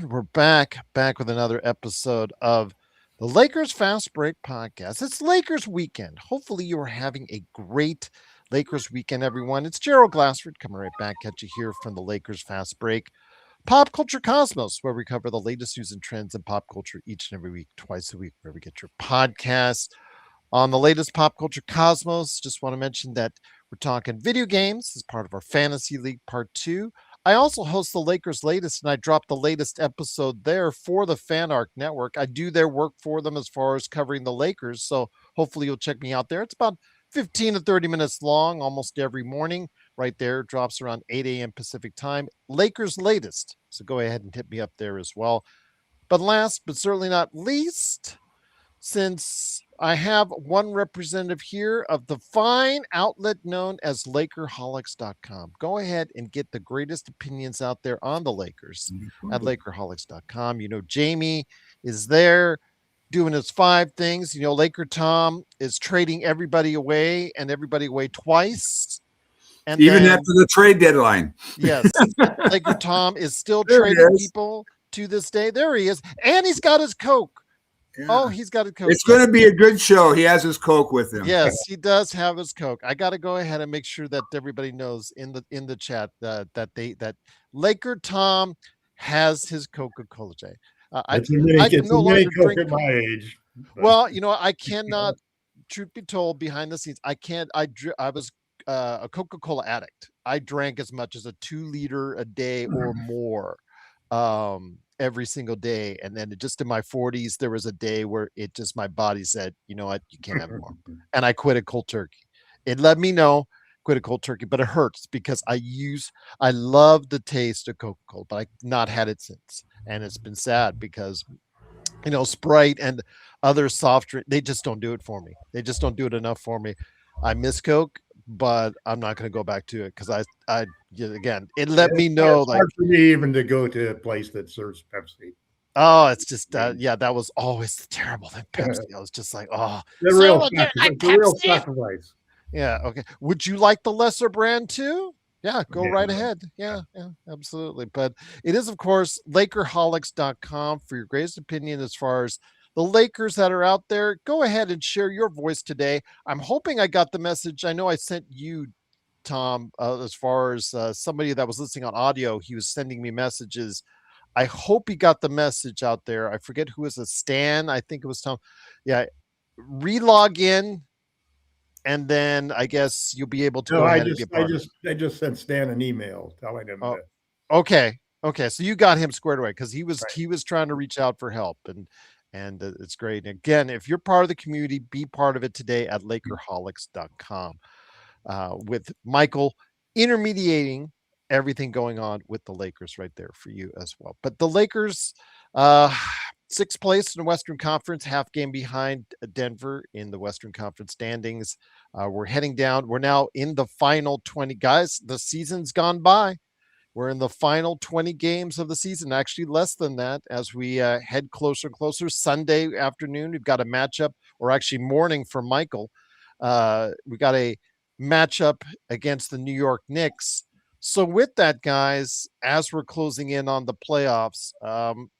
And we're back with another episode of the Lakers Fast Break podcast. It's Lakers weekend. Hopefully you are having a great Lakers weekend, everyone. It's Gerald Glassford coming right back at you here from the Lakers Fast Break Pop Culture Cosmos, where we cover the latest news and trends in pop culture each and every week, twice a week, where we get your podcast on the latest pop culture cosmos. Just want to mention that we're talking video games as part of our Fantasy League Part 2. I also host the Lakers Latest, and I drop the latest episode there for the Fan Arc Network. I do their work for them as far as covering the Lakers, so hopefully you'll check me out there. It's about 15 to 30 minutes long almost every morning. Right there, drops around 8 a.m. Pacific time. Lakers Latest. So go ahead and hit me up there as well. But last but certainly not least, since I have one representative here of the fine outlet known as Lakerholics.com. Go ahead and get the greatest opinions out there on the Lakers at Lakerholics.com. You know, Jamie is there doing his 5 things. You know, Laker Tom is trading everybody away and everybody away twice. And even after the trade deadline. Yes. Laker Tom is still trading people to this day. There he is. And he's got his Coke. Yeah. Oh, he's got a Coke. It's going to be a good show. He has his Coke with him. Yes, he does have his Coke. I got to go ahead and make sure that everybody knows in the chat that Laker Tom has his Coca-Cola. I can no longer drink at my age. But. Well, you know, I cannot. Truth be told, behind the scenes, I can't. I was a Coca-Cola addict. I drank as much as a 2 liter a day or more. Every single day. And then just in my 40s, there was a day where it just, my body said, you know what, you can't have more. And I quit a cold turkey. It let me know, quit a cold turkey, but it hurts because I love the taste of Coca-Cola, but I've not had it since. And it's been sad because, you know, Sprite and other soft drink, they just don't do it for me. They just don't do it enough for me. I miss Coke, but I'm not going to go back to it because again, it let me know. It's hard for me even to go to a place that serves Pepsi. Oh, it's just that was always terrible. That Pepsi, I was just like, oh, the real sacrifice. Yeah. Okay. Would you like the lesser brand too? Yeah, go right ahead. Yeah, absolutely. But it is, of course, Lakerholics.com for your greatest opinion as far as the Lakers that are out there. Go ahead and share your voice today. I'm hoping I got the message. I know I sent you, Tom, as far as somebody that was listening on audio, he was sending me messages. I hope he got the message out there. I forget who was a Stan. I think it was Tom. Yeah, relog in, and then I guess you'll be able to go ahead and get part of it. I just sent Stan an email telling him that. Okay. So you got him squared away because he was trying to reach out for help, and it's great. And again, if you're part of the community, be part of it today at Lakerholics.com. With Michael intermediating everything going on with the Lakers right there for you as well. But the Lakers, 6th place in the Western Conference, half game behind Denver in the Western Conference standings. We're heading down. We're now in the final 20. Guys, the season's gone by. We're in the final 20 games of the season, actually less than that as we head closer and closer. Sunday afternoon, we've got a matchup, or actually morning for Michael. We got a matchup against the New York Knicks. So with that, guys, as we're closing in on the playoffs,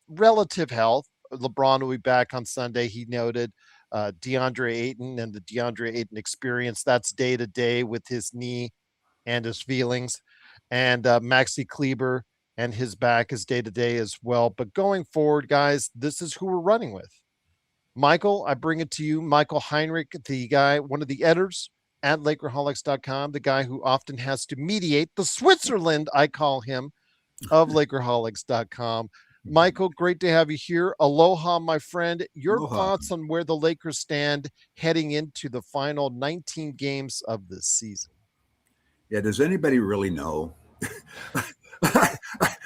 relative health, LeBron will be back on Sunday. He noted DeAndre Ayton and the DeAndre Ayton experience. That's day to day with his knee and his feelings. And Maxi Kleber and his back is day to day as well. But going forward, guys, this is who we're running with. Michael, I bring it to you. Michael Heinrich, the guy, one of the editors at Lakerholics.com, the guy who often has to mediate the Switzerland, I call him, of Lakerholics.com. Michael, great to have you here. Aloha, my friend. Your thoughts on where the Lakers stand heading into the final 19 games of this season? Yeah, does anybody really know?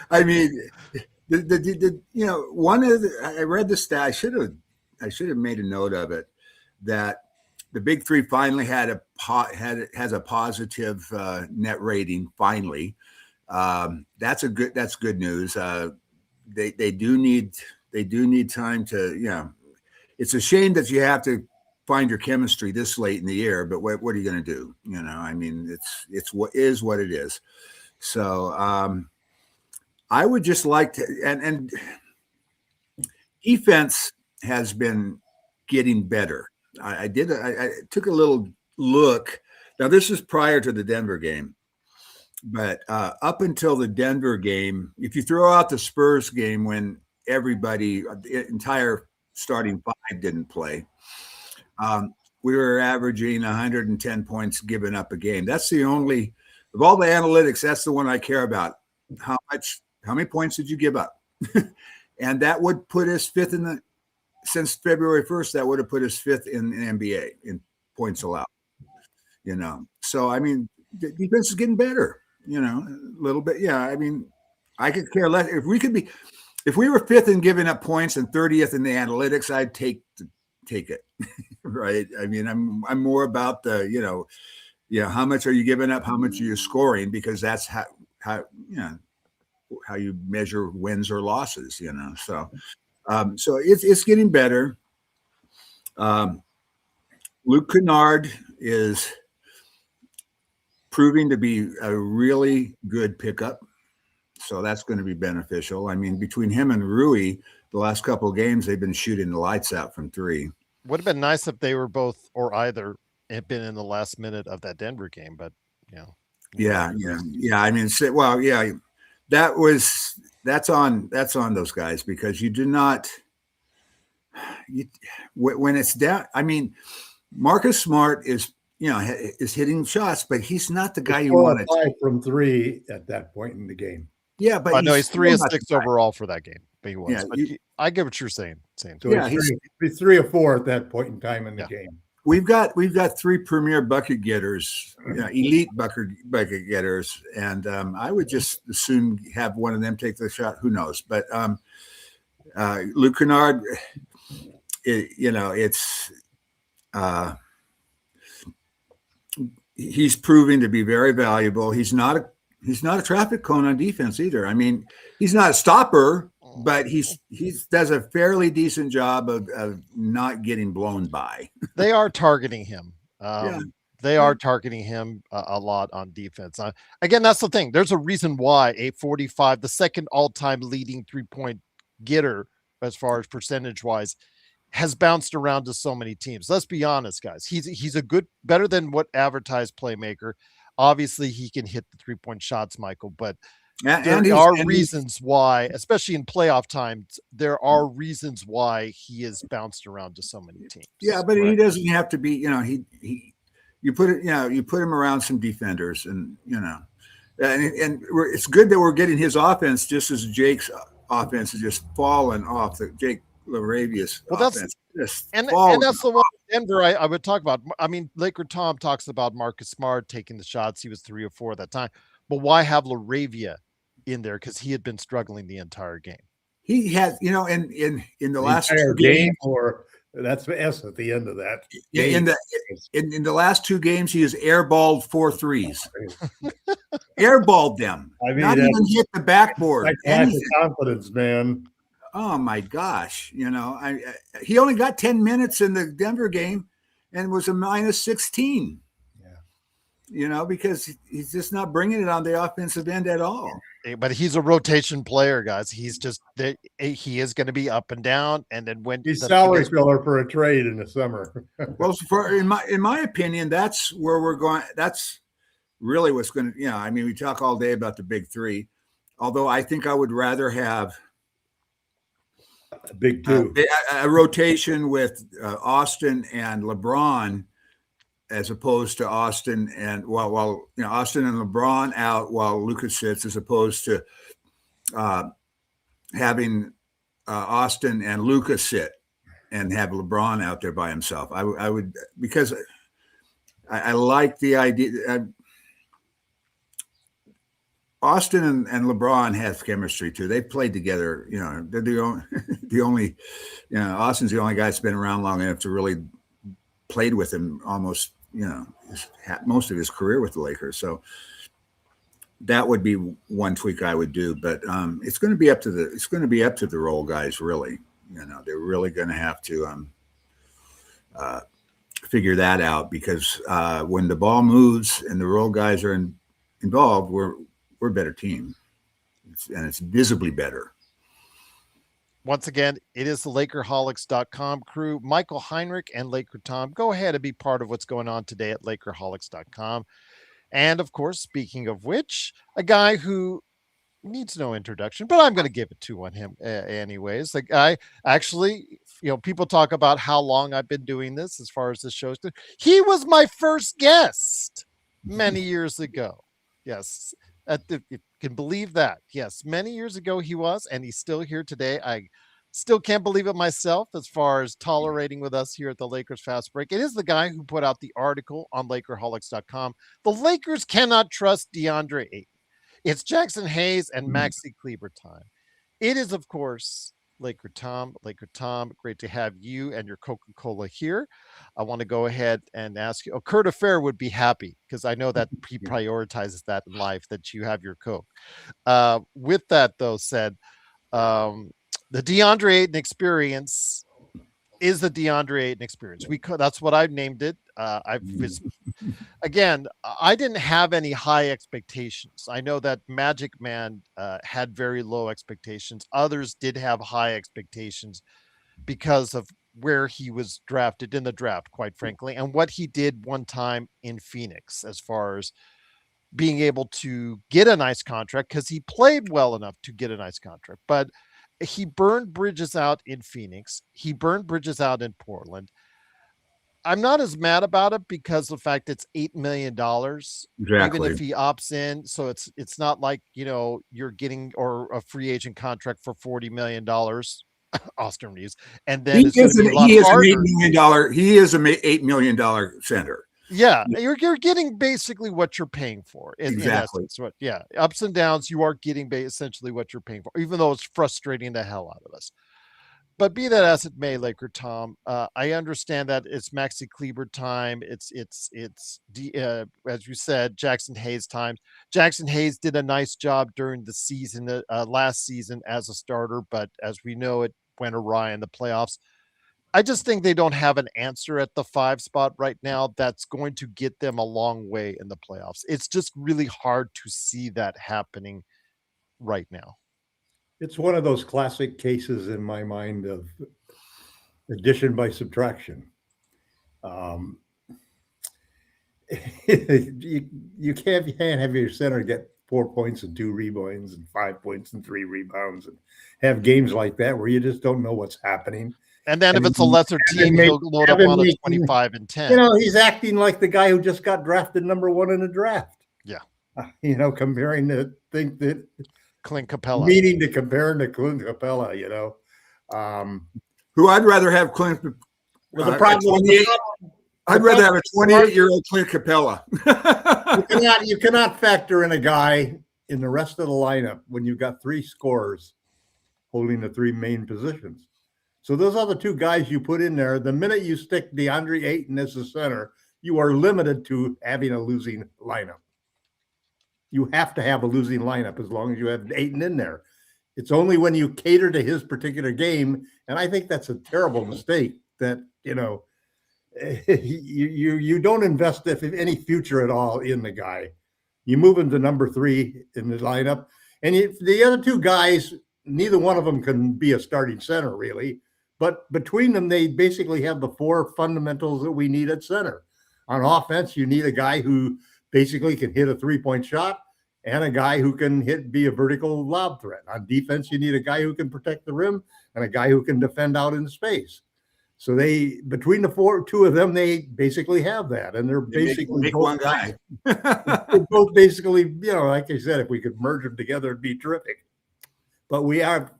I mean, one of I read the stat. I should have made a note of it, that the Big Three finally has a positive net rating. Finally, that's good news. They do need time to. It's a shame that you have to find your chemistry this late in the year, but what are you going to do? I mean, it's what it is. So I would just like to, and defense has been getting better. I took a little look. Now, this is prior to the Denver game, but up until the Denver game, if you throw out the Spurs game when everybody, the entire starting five didn't play, we were averaging 110 points given up a game. That's the only, of all the analytics, that's the one I care about. How many points did you give up? And that would put us fifth in the, since February 1st, that would have put us fifth in the NBA in points allowed, So, I mean, the defense is getting better, a little bit. Yeah. I mean, I could care less if we were fifth in giving up points and 30th in the analytics, I'd take it. Right. I mean, I'm more about the, how much are you giving up? How much are you scoring? Because that's how you measure wins or losses, So, so it's getting better. Luke Kennard is proving to be a really good pickup. So that's going to be beneficial. I mean, between him and Rui, the last couple of games, they've been shooting the lights out from three. Would have been nice if they were both or either had been in the last minute of that Denver game, but Yeah. I mean, well, yeah, that's on those guys because you do not. When it's down, I mean, Marcus Smart is hitting shots, but he's not the guy you want to from three at that point in the game. Yeah, but I know he's 3 of 6 overall for that game. But he was. Yeah, but I get what you're saying. Same. So yeah, he's 3 or 4 at that point in time in the game. We've got 3 premier bucket getters, elite bucket getters, and I would just as soon have one of them take the shot. Who knows? But Luke Kennard, he's proving to be very valuable. He's not a traffic cone on defense either. I mean, he's not a stopper, but he does a fairly decent job of not getting blown by. They are targeting him. They are targeting him a lot on defense. Again, that's the thing. There's a reason why 845, the second all-time leading 3-point getter as far as percentage-wise, has bounced around to so many teams. Let's be honest, guys. He's a good, better than what advertised playmaker. Obviously, he can hit the 3-point shots, Michael, but there are reasons why, especially in playoff times, there are reasons why he is bounced around to so many teams. Yeah, but he doesn't have to be, you put him around some defenders and it's good that we're getting his offense just as Jake's offense is just falling off Jake LaRavia's offense. And that's the one Denver I would talk about. I mean, Laker Tom talks about Marcus Smart taking the shots. He was 3 or 4 at that time. But why have LaRavia in there? Because he had been struggling the entire game. He has, in the last two games, or that's the S at the end of that. In the last 2 games, he has airballed 4 threes. Airballed them. I mean, not even hit the backboard. Lack of confidence, man. Oh my gosh! He only got 10 minutes in the Denver game, and was a minus 16. Because he's just not bringing it on the offensive end at all. But he's a rotation player, guys. He's just he is going to be up and down, and then when he's salary filler for a trade in the summer. Well, in my opinion, that's where we're going. That's really what's going to. I mean, we talk all day about the big 3, although I think I would rather have a big 2, a rotation with Austin and LeBron, as opposed to Austin and Austin and LeBron out while Lucas sits, as opposed to having Austin and Lucas sit and have LeBron out there by himself. I would, because I like the idea. Austin and LeBron have chemistry too. They've played together. They're the only, Austin's the only guy that's been around long enough to really played with him almost, most of his career with the Lakers. So that would be one tweak I would do, but it's going to be up to the role guys. Really, they're really going to have to figure that out, because when the ball moves and the role guys are involved, we're a better team, and it's visibly better. once again, it is the Lakerholics.com crew. Michael Heinrich and Laker Tom, go ahead and be part of what's going on today at Lakerholics.com. And of course, speaking of which, a guy who needs no introduction, but I'm going to give it to him anyways. The guy, actually, people talk about how long I've been doing this as far as this show's. He was my first guest many years ago. Yes. If you can believe that. Yes. Many years ago he was, and he's still here today. I still can't believe it myself as far as tolerating with us here at the Lakers Fast Break. It is the guy who put out the article on Lakerholics.com. The Lakers cannot trust DeAndre Ayton. It's Jackson Hayes and Maxi Kleber time. It is, of course, Laker Tom. Laker Tom, great to have you and your Coca-Cola here. I want to go ahead and ask you. Kurt Affair would be happy because I know that he prioritizes that in life, that you have your Coke. With that, though, said, the DeAndre Ayton experience is the DeAndre Ayton experience. That's what I've named it. Again, I didn't have any high expectations. I know that Magic Man had very low expectations. Others did have high expectations because of where he was drafted in the draft, quite frankly, and what he did one time in Phoenix as far as being able to get a nice contract, because he played well enough to get a nice contract. But he burned bridges out in Phoenix. He burned bridges out in Portland. I'm not as mad about it because of the fact it's $8 million, exactly, even if he opts in. So it's not like, you're getting or a free agent contract for $40 million, Austin Reeves. And then it's going to be a lot harder. He is an $8 million center. Yeah, you're getting basically what you're paying for. Exactly. In essence, ups and downs, you are getting essentially what you're paying for, even though it's frustrating the hell out of us. But be that as it may, Laker Tom, I understand that it's Maxi Kleber time. It's as you said, Jackson Hayes time. Jackson Hayes did a nice job during the season, last season as a starter, but as we know, it went awry in the playoffs. I just think they don't have an answer at the 5 spot right now that's going to get them a long way in the playoffs. It's just really hard to see that happening right now. It's one of those classic cases in my mind of addition by subtraction. You can't have your center get 4 points and 2 rebounds and 5 points and 3 rebounds and have games like that where you just don't know what's happening. And then if it's a lesser team, he'll load up on a 25 and 10. He's acting like the guy who just got drafted number 1 in the draft. Yeah. Comparing to think that Clint Capella. Meaning to compare him to Clint Capella, who I'd rather have Clint. The problem, I'd rather have a 28-year-old Clint Capella. you cannot factor in a guy in the rest of the lineup when you've got 3 scorers holding the 3 main positions. So those other 2 guys you put in there, the minute you stick DeAndre Ayton as the center, you are limited to having a losing lineup. You have to have a losing lineup as long as you have Ayton in there. It's only when you cater to his particular game, and I think that's a terrible mistake that, you don't invest any future at all in the guy. You move him to number 3 in the lineup, and the other 2 guys, neither one of them can be a starting center, really. But between them, they basically have the 4 fundamentals that we need at center. On offense, you need a guy who basically can hit a 3-point shot and a guy who can be a vertical lob threat. On defense, you need a guy who can protect the rim and a guy who can defend out in space. So between the 2 of them, they basically have that. And they're basically make one guy. They're both basically, like I said, if we could merge them together, it'd be terrific. But we are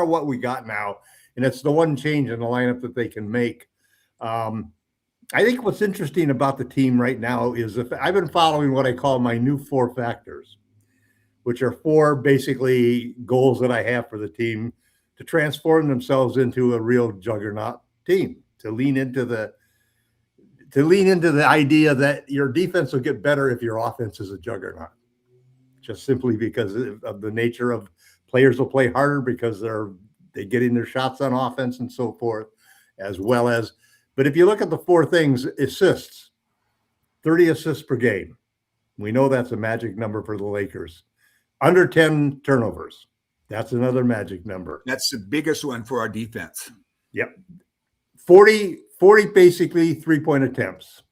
what we got now. And it's the one change in the lineup that they can make. I think what's interesting about the team right now is I've been following what I call my new 4 factors, which are 4 basically goals that I have for the team to transform themselves into a real juggernaut team, to lean into the idea that your defense will get better if your offense is a juggernaut, just simply because of the nature of players will play harder because they're getting their shots on offense and so forth, as well as. But if you look at the 4 things, assists, 30 assists per game. We know that's a magic number for the Lakers. Under 10 turnovers. That's another magic number. That's the biggest one for our defense. Yep. 40 basically 3-point attempts,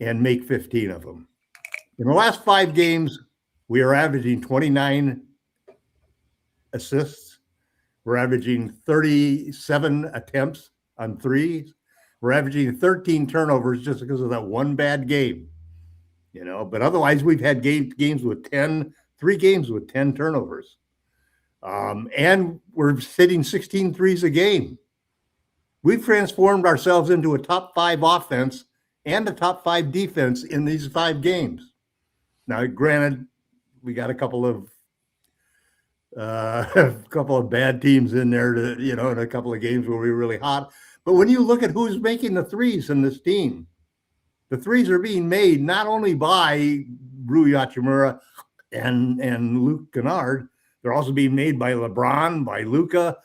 and make 15 of them. In the last 5 games, we are averaging 29 assists. We're averaging 37 attempts on threes. We're averaging 13 turnovers just because of that one bad game. But otherwise we've had games with 3 games with 10 turnovers. And we're hitting 16 threes a game. We've transformed ourselves into a top 5 offense and a top 5 defense in these 5 games. Now, granted, we got a couple of bad teams in there in a couple of games where we were really hot. But when you look at who's making the threes in this team, the threes are being made not only by Rui Hachimura and Luke Kennard, they're also being made by LeBron, by Luka,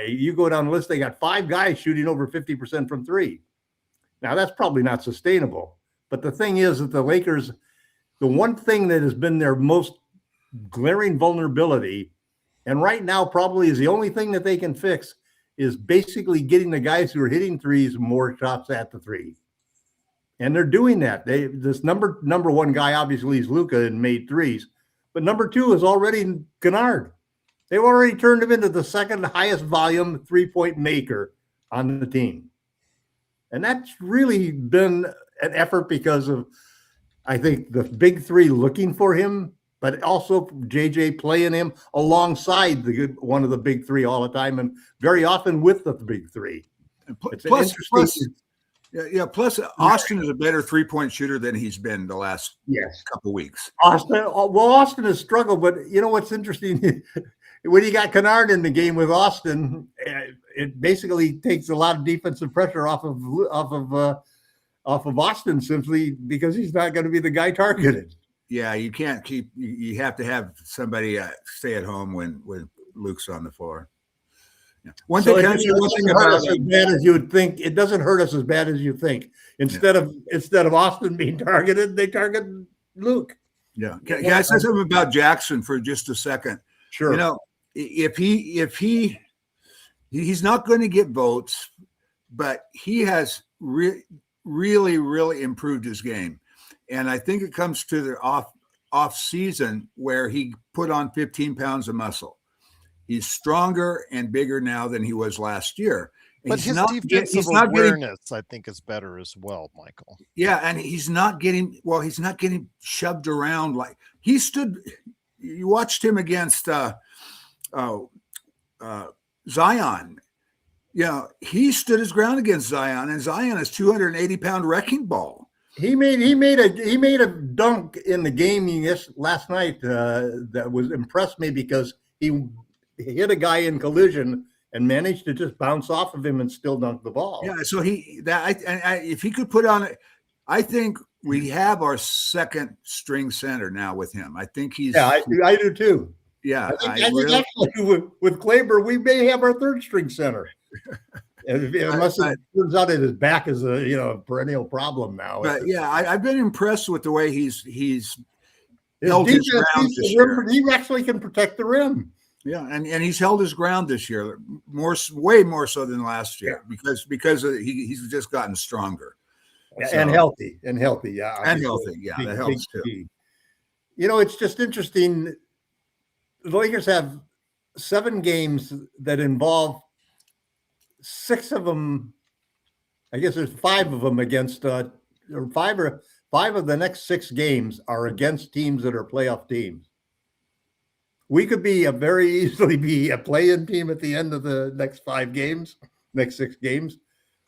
you go down the list, they got 5 guys shooting over 50% from 3. Now, that's probably not sustainable. But the thing is that the Lakers, the one thing that has been their most glaring vulnerability, and right now probably is the only thing that they can fix, is basically getting the guys who are hitting threes more shots at the 3. And they're doing that. This number 1 guy obviously is Luka and made threes, but number 2 is already Kennard. They've already turned him into the second highest volume 3-point maker on the team. And that's really been an effort because of, I think, the big 3 looking for him, but also JJ playing him alongside one of the big 3 all the time, and very often with the big 3. Plus, plus Austin is a better 3-point shooter than he's been the last couple of weeks. Austin has struggled, but what's interesting, when you got Kennard in the game with Austin, it basically takes a lot of defensive pressure off of Austin, simply because he's not going to be the guy targeted. Yeah, you can't keep. You have to have somebody stay at home when Luke's on the floor. Yeah. One thing about as bad as you would think. It doesn't hurt us as bad as you think. Instead of Austin being targeted, they target Luke. Yeah. Can I say something about Jackson for just a second? Sure. If he's not going to get votes, but he has really, really improved his game. And I think it comes to the off season where he put on 15 pounds of muscle. He's stronger and bigger now than he was last year. But his defensive awareness, I think, is better as well, Michael. Yeah, and he's not getting shoved around like he stood. You watched him against Zion. He stood his ground against Zion, and Zion is 280-pound wrecking ball. He made a dunk in the game last night that was impressed me because he hit a guy in collision and managed to just bounce off of him and still dunk the ball. Yeah, so if he could put on it, I think we have our second string center now with him. I think he's. Yeah, I do too. Yeah, I think actually with Kleber, we may have our third string center. Unless it turns out that his back is a perennial problem now. But I've been impressed with the way he's held his ground this year. He actually can protect the rim. Yeah, and he's held his ground this year, way more so than last year, because he's just gotten stronger and healthy. Yeah, and healthy. Yeah, that helps too. It's just interesting. The Lakers have 7 games that involve 6 of them. I guess there's 5 of them against, or 5 of the next 6 games are against teams that are playoff teams. We could very easily be a play-in team at the end of the next 6 games,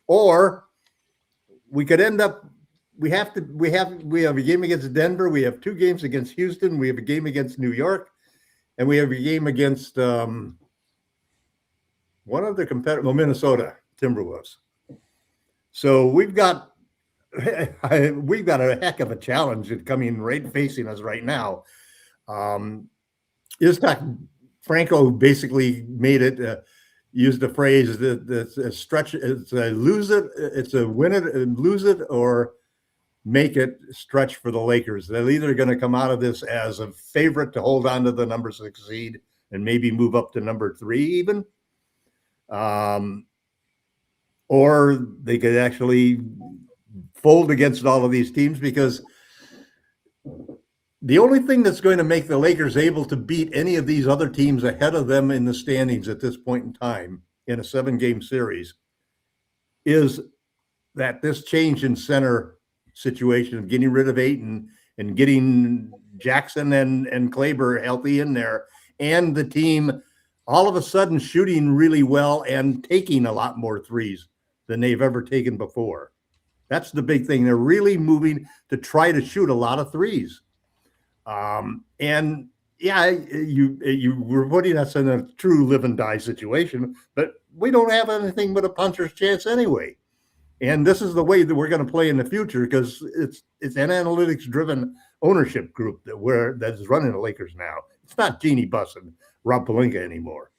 or we could end up. We have a game against Denver. We have 2 games against Houston. We have a game against New York, and we have a game against one other competitor, Minnesota Timberwolves. So we've got a heck of a challenge coming right facing us right now. Iztok Franco basically made it, used the phrase that stretch. It's a lose it. It's a win it and lose it, or make it stretch for the Lakers. They're either going to come out of this as a favorite to hold on to the number 6 seed, and maybe move up to number 3 even. Or they could actually fold against all of these teams, because the only thing that's going to make the Lakers able to beat any of these other teams ahead of them in the standings at this point in time in a 7-game series is that this change in center situation of getting rid of Ayton and getting Jackson and Kleber healthy in there, and the team all of a sudden shooting really well and taking a lot more threes than they've ever taken before. That's the big thing. They're really moving to try to shoot a lot of threes. And yeah, you were putting us in a true live and die situation, but we don't have anything but a puncher's chance anyway. And this is the way that we're going to play in the future, because it's an analytics driven ownership group that's running the Lakers now. It's not Jeannie Buss and Rob Pelinka anymore.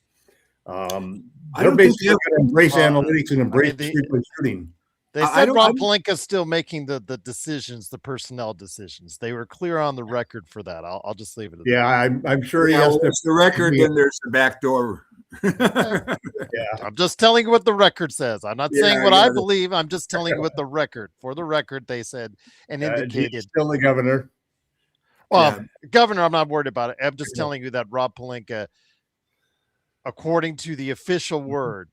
They're basically going to embrace analytics and embrace three-point shooting. They said Rob Pelinka's still making the decisions, the personnel decisions. They were clear on the record for that. I'll just leave it at that. I'm sure he has the record, then there's the back door. Yeah. I'm just telling you what the record says. I'm not saying what I believe. I'm just telling you what the record. For the record, they said and indicated. He's still the governor. Well, governor, I'm not worried about it. I'm just telling you that Rob Pelinka, according to the official word,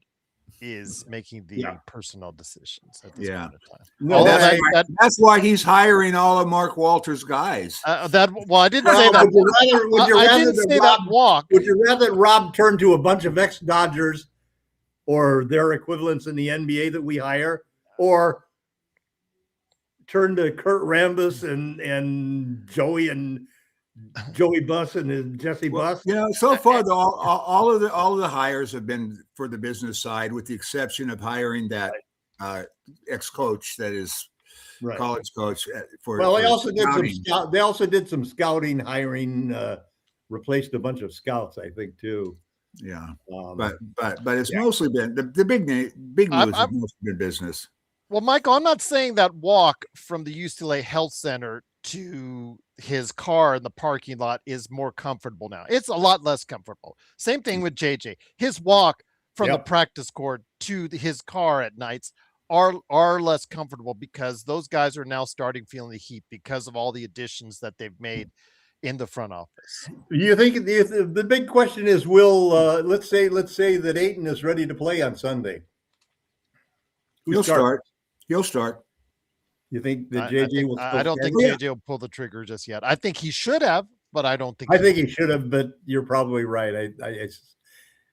is making the personnel decisions at this point in time. No, that's why he's hiring all of Mark Walters' guys. I didn't say that. I didn't say that walk. Would you rather Rob turn to a bunch of ex-Dodgers or their equivalents in the NBA that we hire, or turn to Kurt Rambis and Joey Buss and Jesse Buss? So far all of the hires have been for the business side, with the exception of hiring that ex-coach that is college coach. They also did some scouting, hiring, replaced a bunch of scouts, I think, too. Yeah, but it's mostly been the big news has mostly been business. Well, Michael, I'm not saying that walk from the UCLA Health Center to his car in the parking lot is more comfortable now. It's a lot less comfortable. Same thing with JJ. His walk from the practice court to his car at nights are less comfortable, because those guys are now starting feeling the heat because of all the additions that they've made in the front office. You think the big question is, will let's say that Ayton is ready to play on Sunday? He'll start. You think that JJ will? I don't think JJ will pull the trigger just yet. I think he should have, but I don't think. I think he should have, but you're probably right.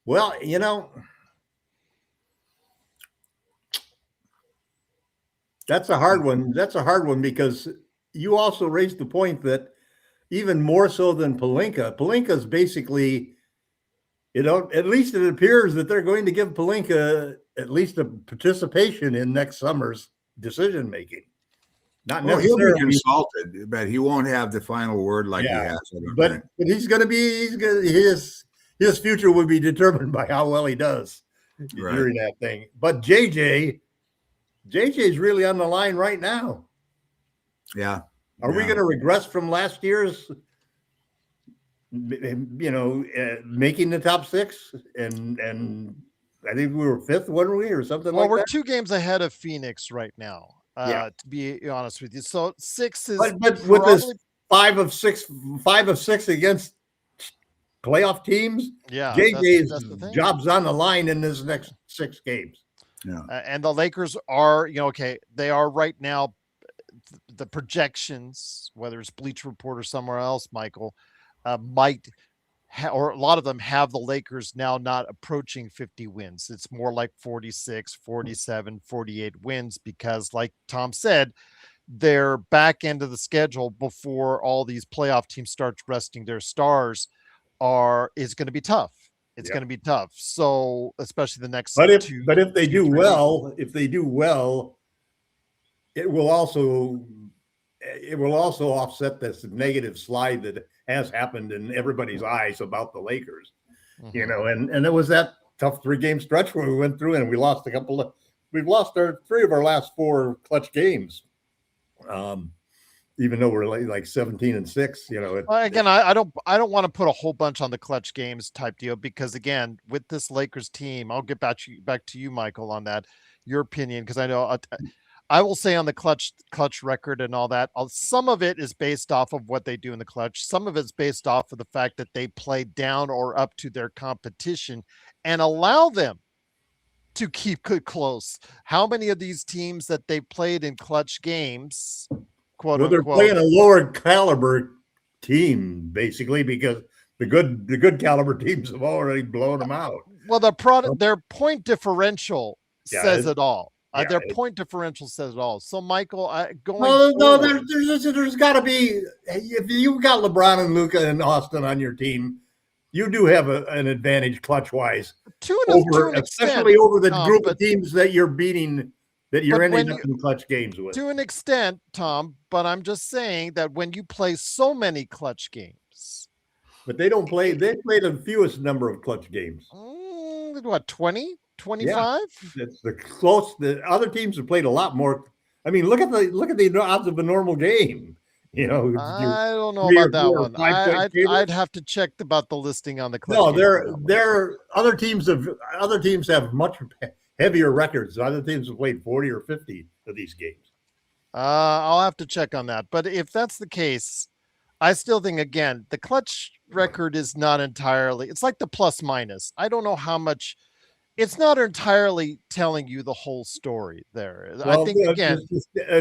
Well, that's a hard one. That's a hard one, because you also raised the point that even more so than Pelinka's basically, at least it appears that they're going to give Pelinka at least a participation in next summer's decision making. Not necessarily. He'll be consulted, but he won't have the final word like he has. But he's going to be. His future will be determined by how well he does during that thing. But JJ's really on the line right now. Yeah. Are we going to regress from last year's, making the top 6? And I think we were 5th, weren't we, or something like that? Well, we're 2 games ahead of Phoenix right now, to be honest with you. So 6 is but with this 5 of 6 against playoff teams, JJ's job's on the line in this next 6 games. Yeah. And the Lakers are, they are right now, the projections, whether it's Bleacher Report or somewhere else, Michael, or a lot of them have the Lakers now not approaching 50 wins. It's more like 46, 47, 48 wins, because like Tom said, their back end of the schedule before all these playoff teams start resting their stars is going to be tough. It's going to be tough. So especially the next if they do well, it will also offset this negative slide that has happened in everybody's eyes about the Lakers. And it was that tough 3-game stretch where we went through and we lost we've lost 3 of our last 4 clutch games. even though we're like 17-6, you know. Again, I don't want to put a whole bunch on the clutch games type deal, because again, with this Lakers team, I'll get back to you, Michael, on that, your opinion, because I know I will say on the clutch record and all that, some of it is based off of what they do in the clutch. Some of it's based off of the fact that they play down or up to their competition and allow them to keep it close. How many of these teams that they played in clutch games, quote Well, they're unquote, playing a lower caliber team basically, because the good caliber teams have already blown them out. well, their point differential says it all. Their point differential says it all. So, Michael, there's got to be, if you've got LeBron and Luka and Austin on your team, you do have an advantage clutch wise, especially over the group of teams that you're beating, that you're ending up in clutch games with. To an extent, Tom, but I'm just saying that when you play so many clutch games, but they play the fewest number of clutch games. What, 20, 25? Yeah, it's the close. The other teams have played a lot more. I mean, look at the odds of a normal game. You know, I don't know about that one. I'd have to check about the listing on the clutch. No, they're other teams have much heavier records. Other teams have played 40 or 50 of these games. I'll have to check on that. But if that's the case, I still think, again, the clutch record is not entirely, it's like the plus minus. I don't know how much, it's not entirely telling you the whole story there. Well, I think, again,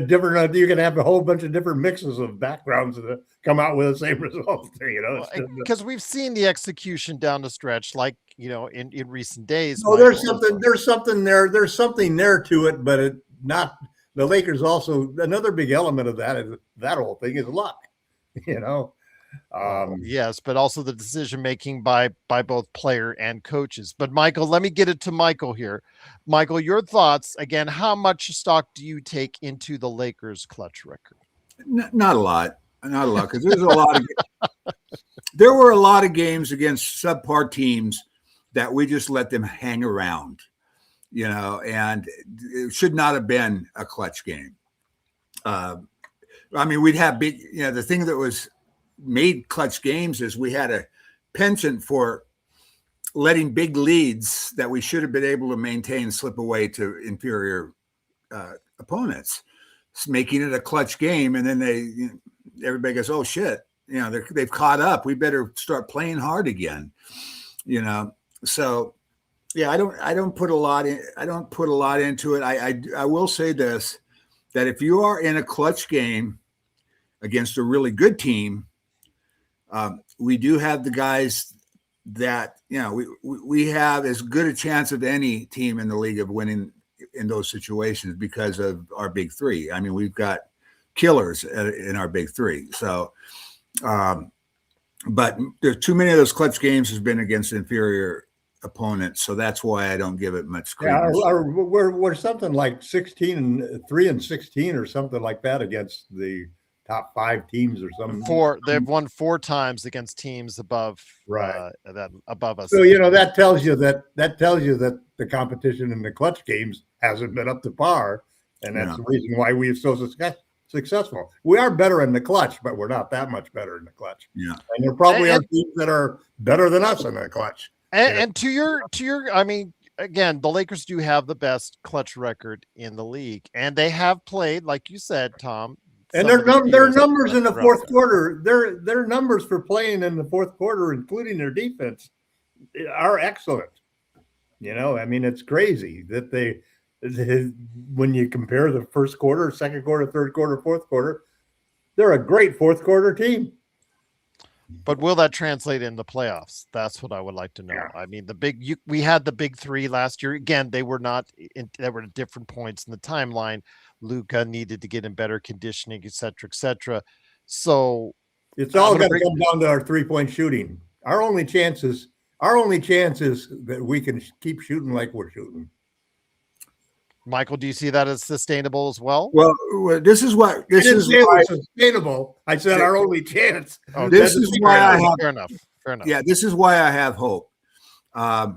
different, you can have a whole bunch of different mixes of backgrounds that come out with the same results, you know, because we've seen the execution down the stretch, like, you know, in recent days. No, there's something there to it, but not the Lakers. Also, another big element of that whole thing is luck, you know. Yes, but also the decision making by both player and coaches. But Michael, let me get it to Michael here. Michael, your thoughts again. How much stock do you take into the Lakers' clutch record? Not a lot, because there's a lot of. There were a lot of games against subpar teams that we just let them hang around, you know, and it should not have been a clutch game. I mean, we'd have big, you know, the thing that was made clutch games is we had a penchant for letting big leads that we should have been able to maintain slip away to inferior opponents, making it a clutch game. And then everybody goes, oh shit, you know, they've caught up. We better start playing hard again, you know? So yeah, I don't put a lot into it. I will say this, that if you are in a clutch game against a really good team, we do have the guys that, you know, we have as good a chance of any team in the league of winning in those situations because of our big three. I mean, we've got killers in our big three. So, but there's too many of those clutch games has been against inferior opponents. So that's why I don't give it much credence. Yeah, we're something like 3-16 or something like that against the top 5 teams or something. They've won 4 times against teams above above us. So, you know, that tells you that the competition in the clutch games hasn't been up to par, and that's the reason why we're so successful. We are better in the clutch, but we're not that much better in the clutch. Yeah, and there probably are teams that are better than us in the clutch. And to your, I mean, again, the Lakers do have the best clutch record in the league, and they have played, like you said, Tom. And their numbers in the fourth quarter, their numbers for playing in the fourth quarter, including their defense, are excellent. You know, I mean, it's crazy that when you compare the first quarter, second quarter, third quarter, fourth quarter, they're a great fourth quarter team. But will that translate in the playoffs? That's what I would like to know. Yeah. I mean, we had the big 3 last year. Again, they were they were at different points in the timeline. Luka needed to get in better conditioning, et cetera, So it's all going to come down to our 3-point shooting. Our only chance is that we can keep shooting like we're shooting. Michael, do you see that as sustainable as well? Well, this is why sustainable. I said our only chance. Oh, this is why I have fair enough. Yeah, this is why I have hope. I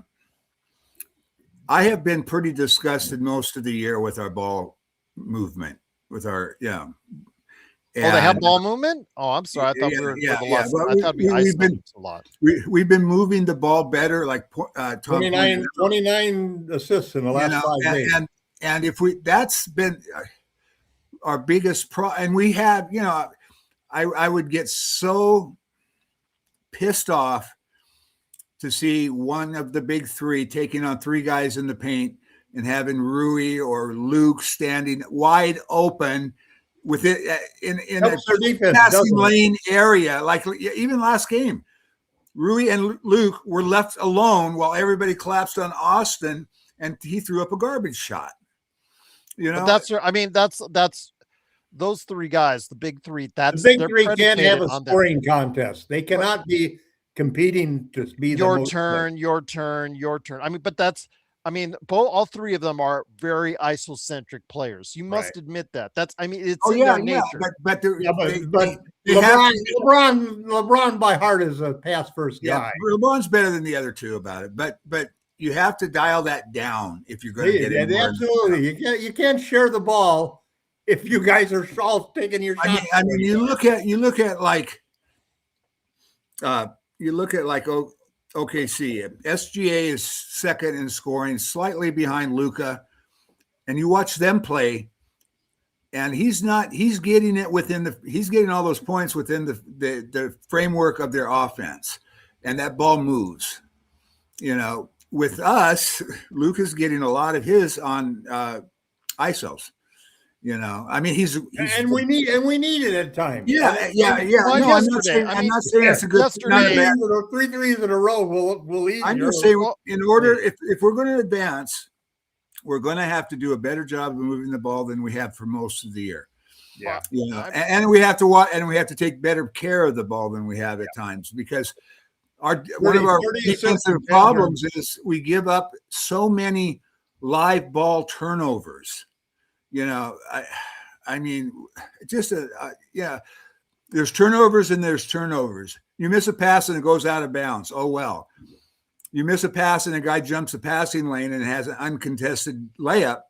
have been pretty disgusted most of the year with our ball movement, with our Oh, they have And ball movement? Oh, I'm sorry. I thought we were for the loss. Well, I thought we we've been a lot. we've been moving the ball better, like Tom 29 assists in the last 5 days. And if that's been our biggest and we have, I would get so pissed off to see one of the big three taking on three guys in the paint and having Rui or Luke standing wide open with it in a passing lane area. Like even last game, Rui and Luke were left alone while everybody collapsed on Austin, and he threw up a garbage shot. But that's those three guys, the big three. The big three can't have a scoring contest. They cannot be competing to be your turn. I mean, but all three of them are very isocentric players. You must admit that. It's in their nature. But LeBron by heart is a pass first guy. LeBron's better than the other two about it, but you have to dial that down if you're going to get it. Absolutely, you can't share the ball if you guys are all taking your shots. I mean, you look at like OKC. SGA is second in scoring, slightly behind Luka, and you watch them play, and he's getting all those points within the framework of their offense, and that ball moves. With us, Luka's getting a lot of his on ISOs. I mean, he's and we need it at times. Yeah. No, I'm not saying it's a good. Three threes in a row will eat. I'm just saying, in order, if we're going to advance, we're going to have to do a better job of moving the ball than we have for most of the year. Yeah. And we have to watch, and we have to take better care of the ball than we have at times, because one of our defensive problems is we give up so many live ball turnovers. I mean, there's turnovers and there's turnovers. You miss a pass and it goes out of bounds. Oh, well. You miss a pass and a guy jumps the passing lane and has an uncontested layup.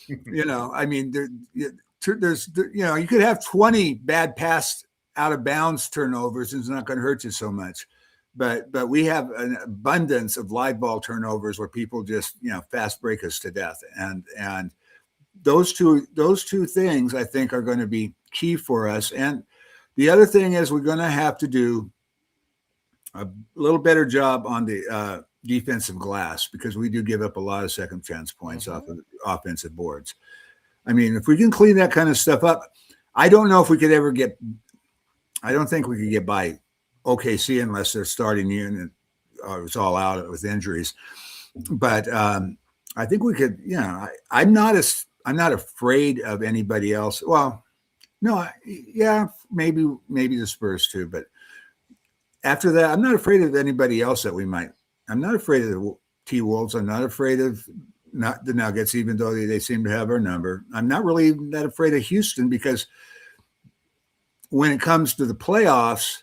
I mean, there's you could have 20 bad pass out of bounds turnovers and it's not going to hurt you so much. But we have an abundance of live ball turnovers where people just, fast break us to death. And those two things I think are going to be key for us. And the other thing is we're going to have to do a little better job on the defensive glass, because we do give up a lot of second chance points off of offensive boards. I mean, if we can clean that kind of stuff up, I don't know if we could ever I don't think we could get by OKC unless they're starting unit it's all out with injuries. But I think we could, I'm not afraid of anybody else. Well, no, maybe the Spurs too. But after that, I'm not afraid of anybody else that we might. I'm not afraid of the T-Wolves. I'm not afraid of the Nuggets, even though they seem to have our number. I'm not really that afraid of Houston, because when it comes to the playoffs,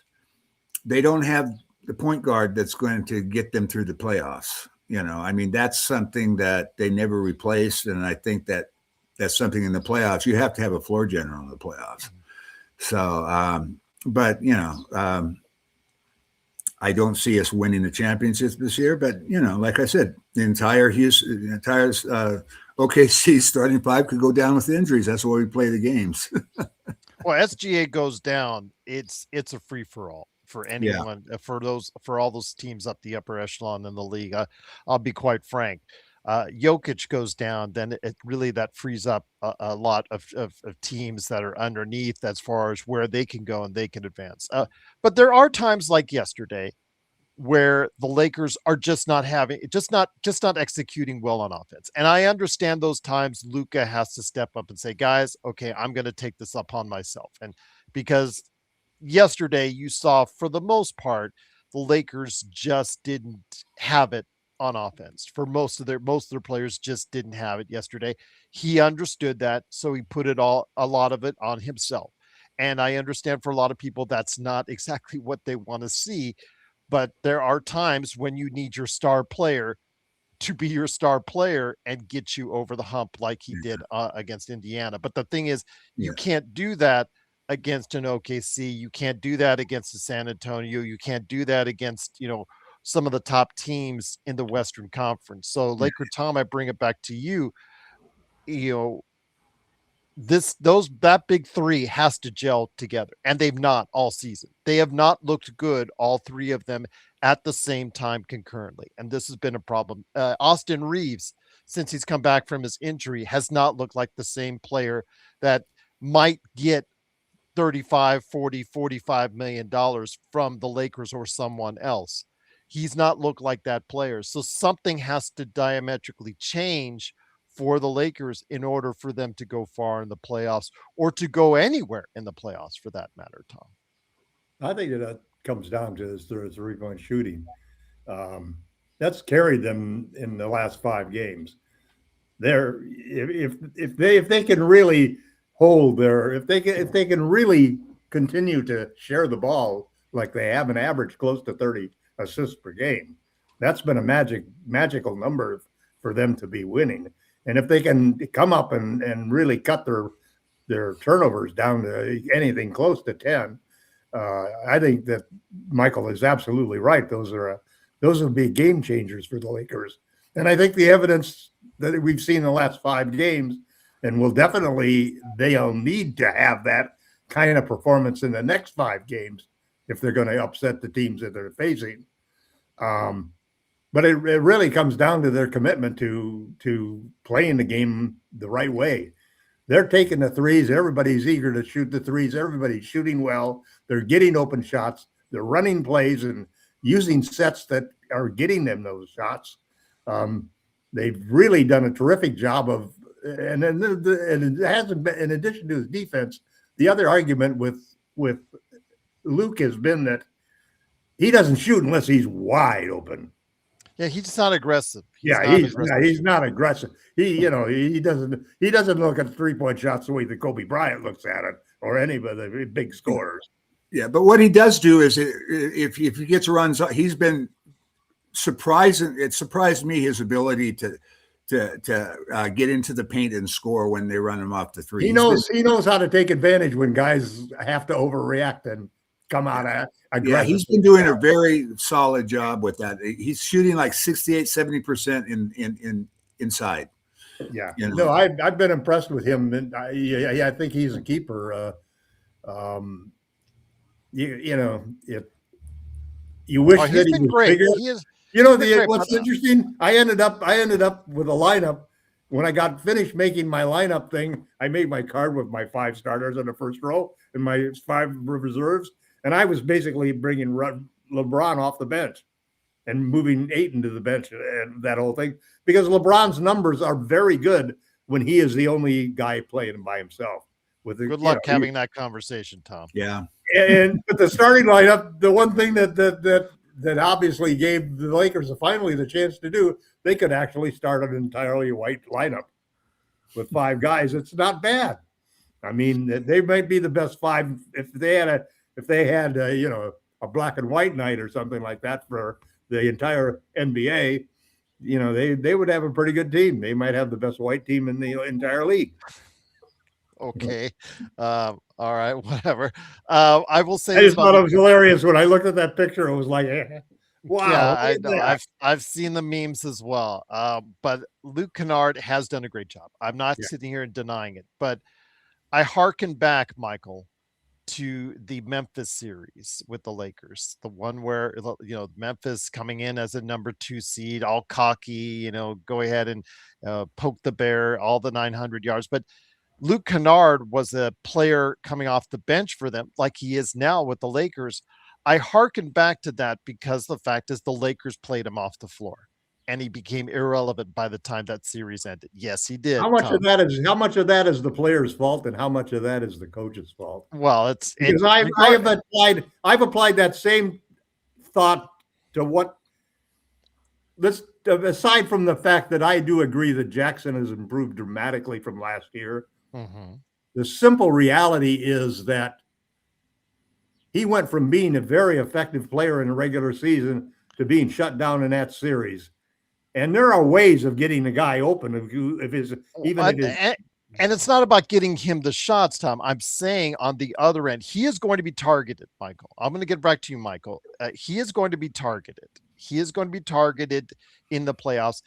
they don't have the point guard that's going to get them through the playoffs. I mean, that's something that they never replaced. And I think that's something in the playoffs. You have to have a floor general in the playoffs. So, I don't see us winning the championships this year, but like I said, the entire OKC starting five could go down with injuries. That's why we play the games. Well, SGA goes down, it's a free for all for anyone, for all those teams up the upper echelon in the league. I'll be quite frank. Jokic goes down, then that frees up a lot of teams that are underneath as far as where they can go and they can advance. But there are times like yesterday where the Lakers are just not executing well on offense. And I understand those times Luka has to step up and say, guys, okay, I'm going to take this upon myself. And because yesterday you saw, for the most part, the Lakers just didn't have it on offense. For most of their players just didn't have it yesterday. He understood that, so he put a lot of it on himself. And I understand for a lot of people that's not exactly what they want to see, but there are times when you need your star player to be your star player and get you over the hump like he did against Indiana. But the thing is, you can't do that against an OKC. You can't do that against the San Antonio. You can't do that against, some of the top teams in the Western Conference. So, Laker Tom, I bring it back to you. You know, that big three has to gel together, and they've not all season. They have not looked good, all three of them at the same time concurrently, and this has been a problem. Austin Reeves, since he's come back from his injury, has not looked like the same player that might get 35, 40, 45 million dollars from the Lakers or someone else. He's not looked like that player. So something has to diametrically change for the Lakers in order for them to go far in the playoffs or to go anywhere in the playoffs for that matter, Tom. I think that comes down to this three-point shooting. That's carried them in the last 5 games. If they can really hold if they can really continue to share the ball like they have, an average close to 30 assists per game, that's been a magical number for them to be winning. And if they can come up and really cut their turnovers down to anything close to 10, I think that Michael is absolutely right. Those will be game changers for the Lakers. And I think the evidence that we've seen in the last 5 games, and they'll need to have that kind of performance in the next 5 games if they're going to upset the teams that they're facing. But it really comes down to their commitment to playing the game the right way. They're taking the threes. Everybody's eager to shoot the threes. Everybody's shooting well. They're getting open shots. They're running plays and using sets that are getting them those shots. They've really done a terrific job of, and it hasn't been, in addition to his defense, the other argument with Luke has been that he doesn't shoot unless he's wide open. Yeah, he's just not aggressive. He's not aggressive. He doesn't look at 3-point shots the way that Kobe Bryant looks at it or any of the big scorers. Yeah, but what he does do is if he gets runs, he's been surprising. It surprised me his ability to get into the paint and score when they run him off the three. He knows how to take advantage when guys have to overreact and come out aggressive. Yeah, he's been doing a very solid job with that. He's shooting like 68-70% in inside. Yeah, no, I've been impressed with him, and I think he's a keeper. You wish that he was great. bigger. What's interesting? I ended up with a lineup. When I got finished making my lineup thing, I made my card with my 5 starters in the first row and my 5 reserves, and I was basically bringing LeBron off the bench and moving Ayton to the bench and that whole thing, because LeBron's numbers are very good when he is the only guy playing by himself. Good luck having that conversation, Tom. Yeah. But the starting lineup, the one thing that obviously gave the Lakers finally the chance to do, they could actually start an entirely white lineup with 5 guys. It's not bad. I mean, they might be the best 5 if they had a black and white night or something like that for the entire NBA. They would have a pretty good team. They might have the best white team in the entire league. Okay. All right, whatever. I will say I just thought it was hilarious when I looked at that picture. It was like, wow. Yeah, I know. I've seen the memes as well. But Luke Kennard has done a great job. I'm not sitting here and denying it, but I hearken back, Michael, to the Memphis series with the Lakers, the one where Memphis coming in as a number 2 seed, all cocky, go ahead and poke the bear, all the 900 yards, but Luke Kennard was a player coming off the bench for them, like he is now with the Lakers. I hearken back to that because the fact is the Lakers played him off the floor, and he became irrelevant by the time that series ended. Yes, he did. How much of that is the player's fault, and how much of that is the coach's fault? Well, because I've applied that same thought to what. Aside from the fact that I do agree that Jackson has improved dramatically from last year. Mm-hmm. The simple reality is that he went from being a very effective player in the regular season to being shut down in that series. And there are ways of getting the guy open And it's not about getting him the shots, Tom. I'm saying on the other end, he is going to be targeted, Michael. I'm going to get back to you, Michael. He is going to be targeted. He is going to be targeted in the playoffs.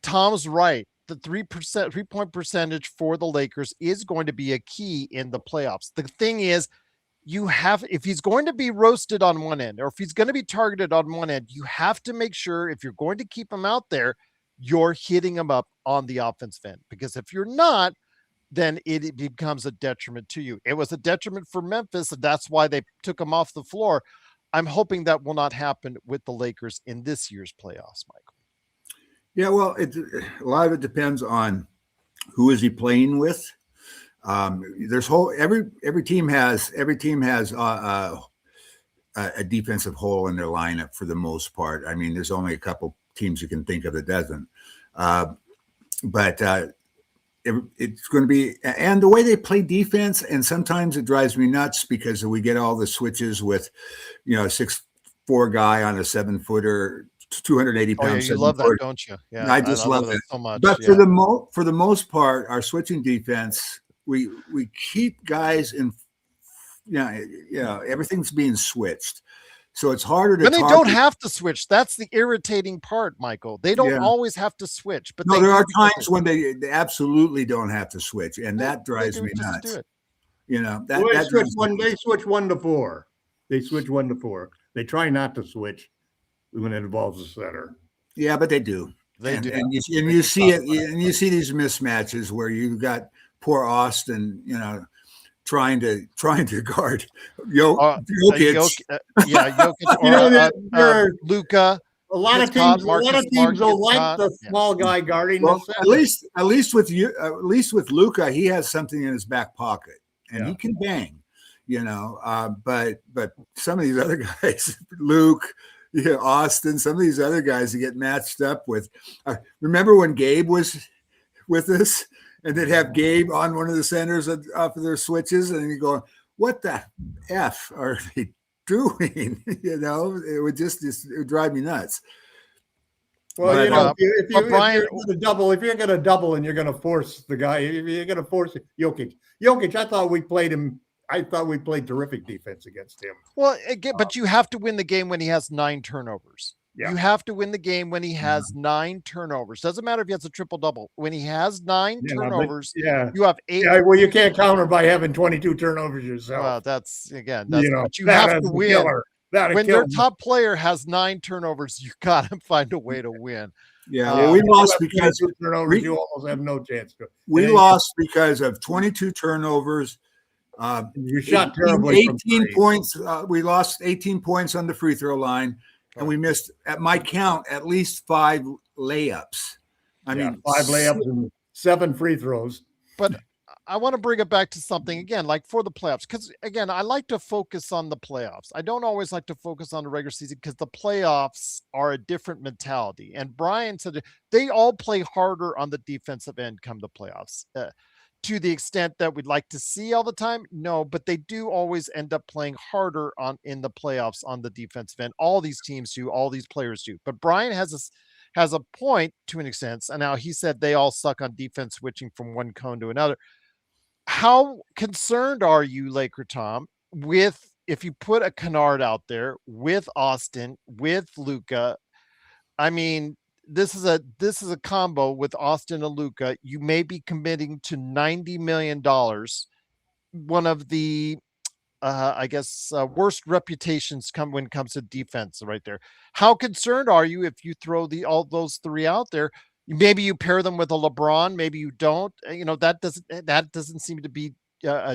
Tom's right. The 3-point percentage for the Lakers is going to be a key in the playoffs. The thing is, if he's going to be roasted on one end, or if he's going to be targeted on one end, you have to make sure if you're going to keep him out there, you're hitting him up on the offensive end. Because if you're not, then it becomes a detriment to you. It was a detriment for Memphis, and that's why they took him off the floor. I'm hoping that will not happen with the Lakers in this year's playoffs, Michael. Yeah, well, a lot of it depends on who is he playing with. Every team has a defensive hole in their lineup for the most part. I mean, there's only a couple teams you can think of that doesn't. But it's going to be, and the way they play defense, and sometimes it drives me nuts because we get all the switches with, a 6'4" guy on a 7-footer. 280 pounds. Oh, yeah, you love that, don't you? Yeah, I just love it so much. But for the most part, our switching defense, we keep guys in. Everything's being switched, so it's harder to. When they don't have to switch, that's the irritating part, Michael. They don't always have to switch, but there are times when they absolutely don't have to switch, and that drives me nuts. They switch 1 to 4. They switch 1 to 4. They try not to switch when it involves the center. Yeah, but they do. They do. And you see it, and you see these mismatches where you've got poor Austin, trying to guard Jokic. Jokic Luka. A lot of teams don't like the small guy guarding. Well, at least with Luka, he has something in his back pocket, and he can bang. But some of these other guys, Luke. Yeah, Austin, some of these other guys that get matched up with. Remember when Gabe was with us and they'd have Gabe on one of the centers off of their switches, and you go, what the F are they doing? It would drive me nuts. Well, if you're going to double and you're going to force the guy, if you're going to force Jokic, I thought we played him. I thought we played terrific defense against him. Well, again, but you have to win the game when he has 9 turnovers. Yeah. You have to win the game when he has 9 turnovers. Doesn't matter if he has a triple-double. When he has 9 turnovers, you have 8. Yeah, well, you can't counter by having 22 turnovers yourself. Well, but you have to win. When their top player has 9 turnovers, you got to find a way to win. Yeah, we lost because of turnovers. You almost have no chance to. We lost because of 22 turnovers. You shot terribly. 18 points. We lost 18 points on the free throw line, and we missed, at my count, at least 5 layups. I mean, 5 layups and 7 free throws. But I want to bring it back to something again, like for the playoffs, because again, I like to focus on the playoffs. I don't always like to focus on the regular season because the playoffs are a different mentality. And Brian said they all play harder on the defensive end come the playoffs. To the extent that we'd like to see all the time, no, but they do always end up playing harder in the playoffs on the defensive end. All these teams do, all these players do. But Brian has a point to an extent, and now he said they all suck on defense, switching from one cone to another. How concerned are you, Laker Tom, with if you put a Kennard out there with Austin, with Luka? I mean, this is a combo with Austin and Luka. You may be committing to $90 million. One of the, worst reputations when it comes to defense right there. How concerned are you if you throw all those 3 out there? Maybe you pair them with a LeBron. Maybe you don't. That doesn't seem to be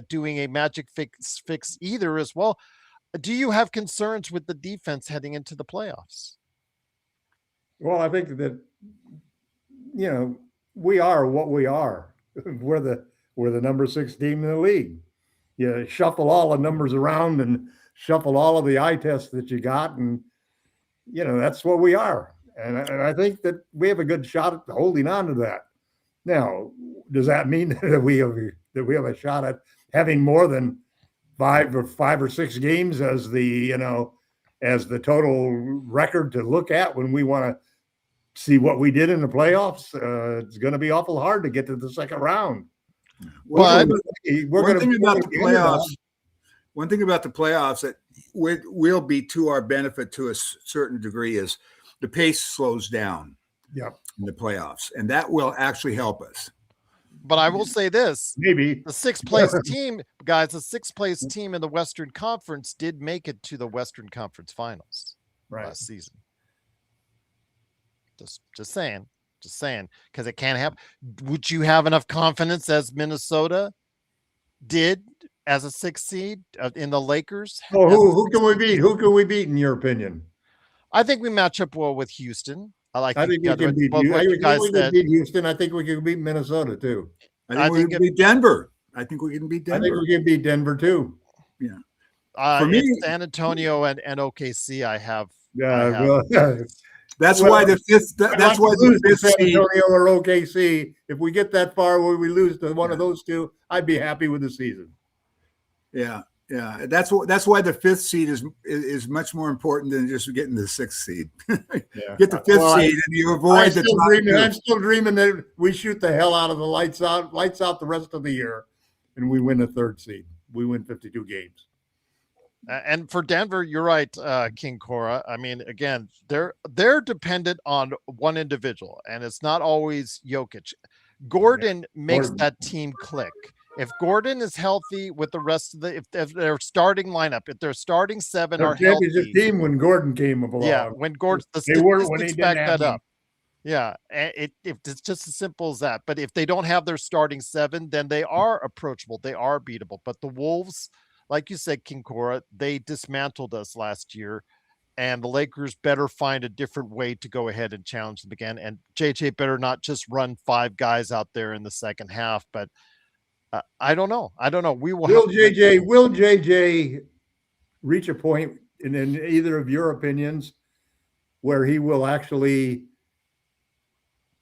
doing a magic fix either as well. Do you have concerns with the defense heading into the playoffs? Well, I think that, we are what we are. We're the number 6 team in the league. You shuffle all the numbers around and shuffle all of the eye tests that you got, and that's what we are. And I think that we have a good shot at holding on to that. Now, does that mean that we have a shot at having more than 5 or 6 games as the total record to look at when we want to see what we did in the playoffs? It's going to be awful hard to get to the second round. But one thing about the playoffs that will be to our benefit to a certain degree is the pace slows down. Yep. In the playoffs, and that will actually help us. But I will say this: maybe the sixth place team, guys, the sixth place team in the Western Conference did make it to the Western Conference Finals last season. Just saying, because it can't happen. Would you have enough confidence as Minnesota did as a sixth seed in the Lakers? Oh, who can we beat? Who can we beat in your opinion? I think we match up well with Houston. I think we can beat Houston. I think we can beat Minnesota too. I think we can beat Denver. I think we can beat Denver. I think we can beat Denver too. Yeah. For me, it's San Antonio and OKC. I have. That's why the fifth. That's why the fifth San Antonio or OKC. If we get that far where we lose to one of those two, I'd be happy with the season. Yeah. Yeah, that's why the fifth seed is much more important than just getting the sixth seed. Get the fifth seed, and you avoid the top two. I'm still dreaming that we shoot the hell out of the lights out the rest of the year, and we win the third seed. We win 52 games. And for Denver, you're right, King Coreupt. I mean, again, they're dependent on one individual, and it's not always Jokic. Gordon makes that team click. If Gordon is healthy with the rest of if their starting lineup, if their starting seven are healthy, team when Gordon came along. Yeah, when Gordon, the statistics back that up. Yeah, if it's just as simple as that. But if they don't have their starting seven, then they are approachable. They are beatable. But the Wolves, like you said, King Coreupt, they dismantled us last year, and the Lakers better find a different way to go ahead and challenge them again. And JJ better not just run 5 guys out there in the second half, but. I don't know. Will JJ reach a point in either of your opinions where he will actually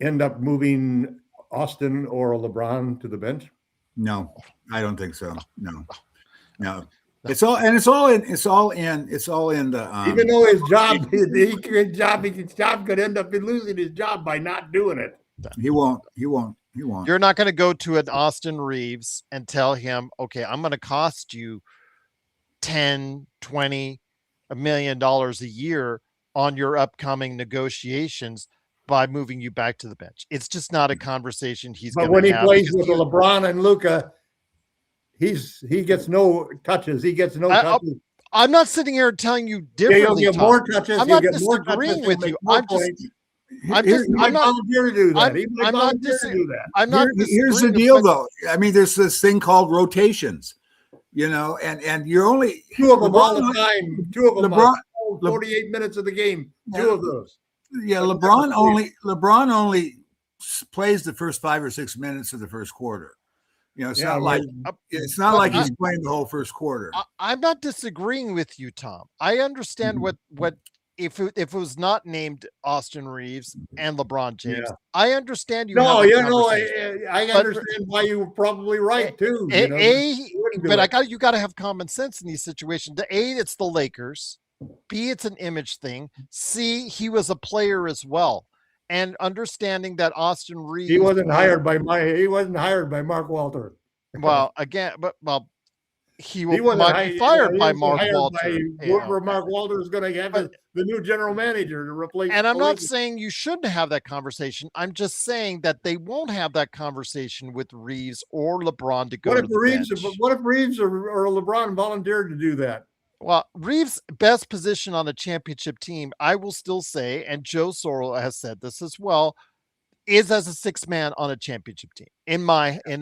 end up moving Austin or LeBron to the bench? No, I don't think so. No. It's all in the even though his job could end up losing his job by not doing it. He won't. You're not going to go to an Austin Reeves and tell him, okay, I'm going to cost you $10, $20, $1 million a year on your upcoming negotiations by moving you back to the bench. It's just not a conversation he's going to have. But when he plays with LeBron and Luka, he gets no touches. He gets no touches. I'm not sitting here telling you differently. He'll get more touches. I'm not disagreeing with you. Here's the deal, though. I mean, there's this thing called rotations, and you're only two of them all the time. Two of them, LeBron, 48 minutes of the game. Two of those. Yeah, LeBron only plays the first 5 or 6 minutes of the first quarter. It's not like he's playing the whole first quarter. I'm not disagreeing with you, Tom. I understand what. If it was not named Austin Reeves and LeBron James, I understand you. I understand why you were probably right too. But you got to have common sense in these situations. It's the Lakers. B, it's an image thing. C, he was a player as well, and understanding that Austin Reeves. He wasn't hired by Mark Walter. Well, again, he might be fired by Mark Walter. Mark Walter is going to have the new general manager to replace. And I'm not saying you shouldn't have that conversation. I'm just saying that they won't have that conversation with Reeves or LeBron to go. What if Reeves or LeBron volunteered to do that? Well, Reeves' best position on a championship team, I will still say, and Joe Sorrell has said this as well, is as a 6th man on a championship team, in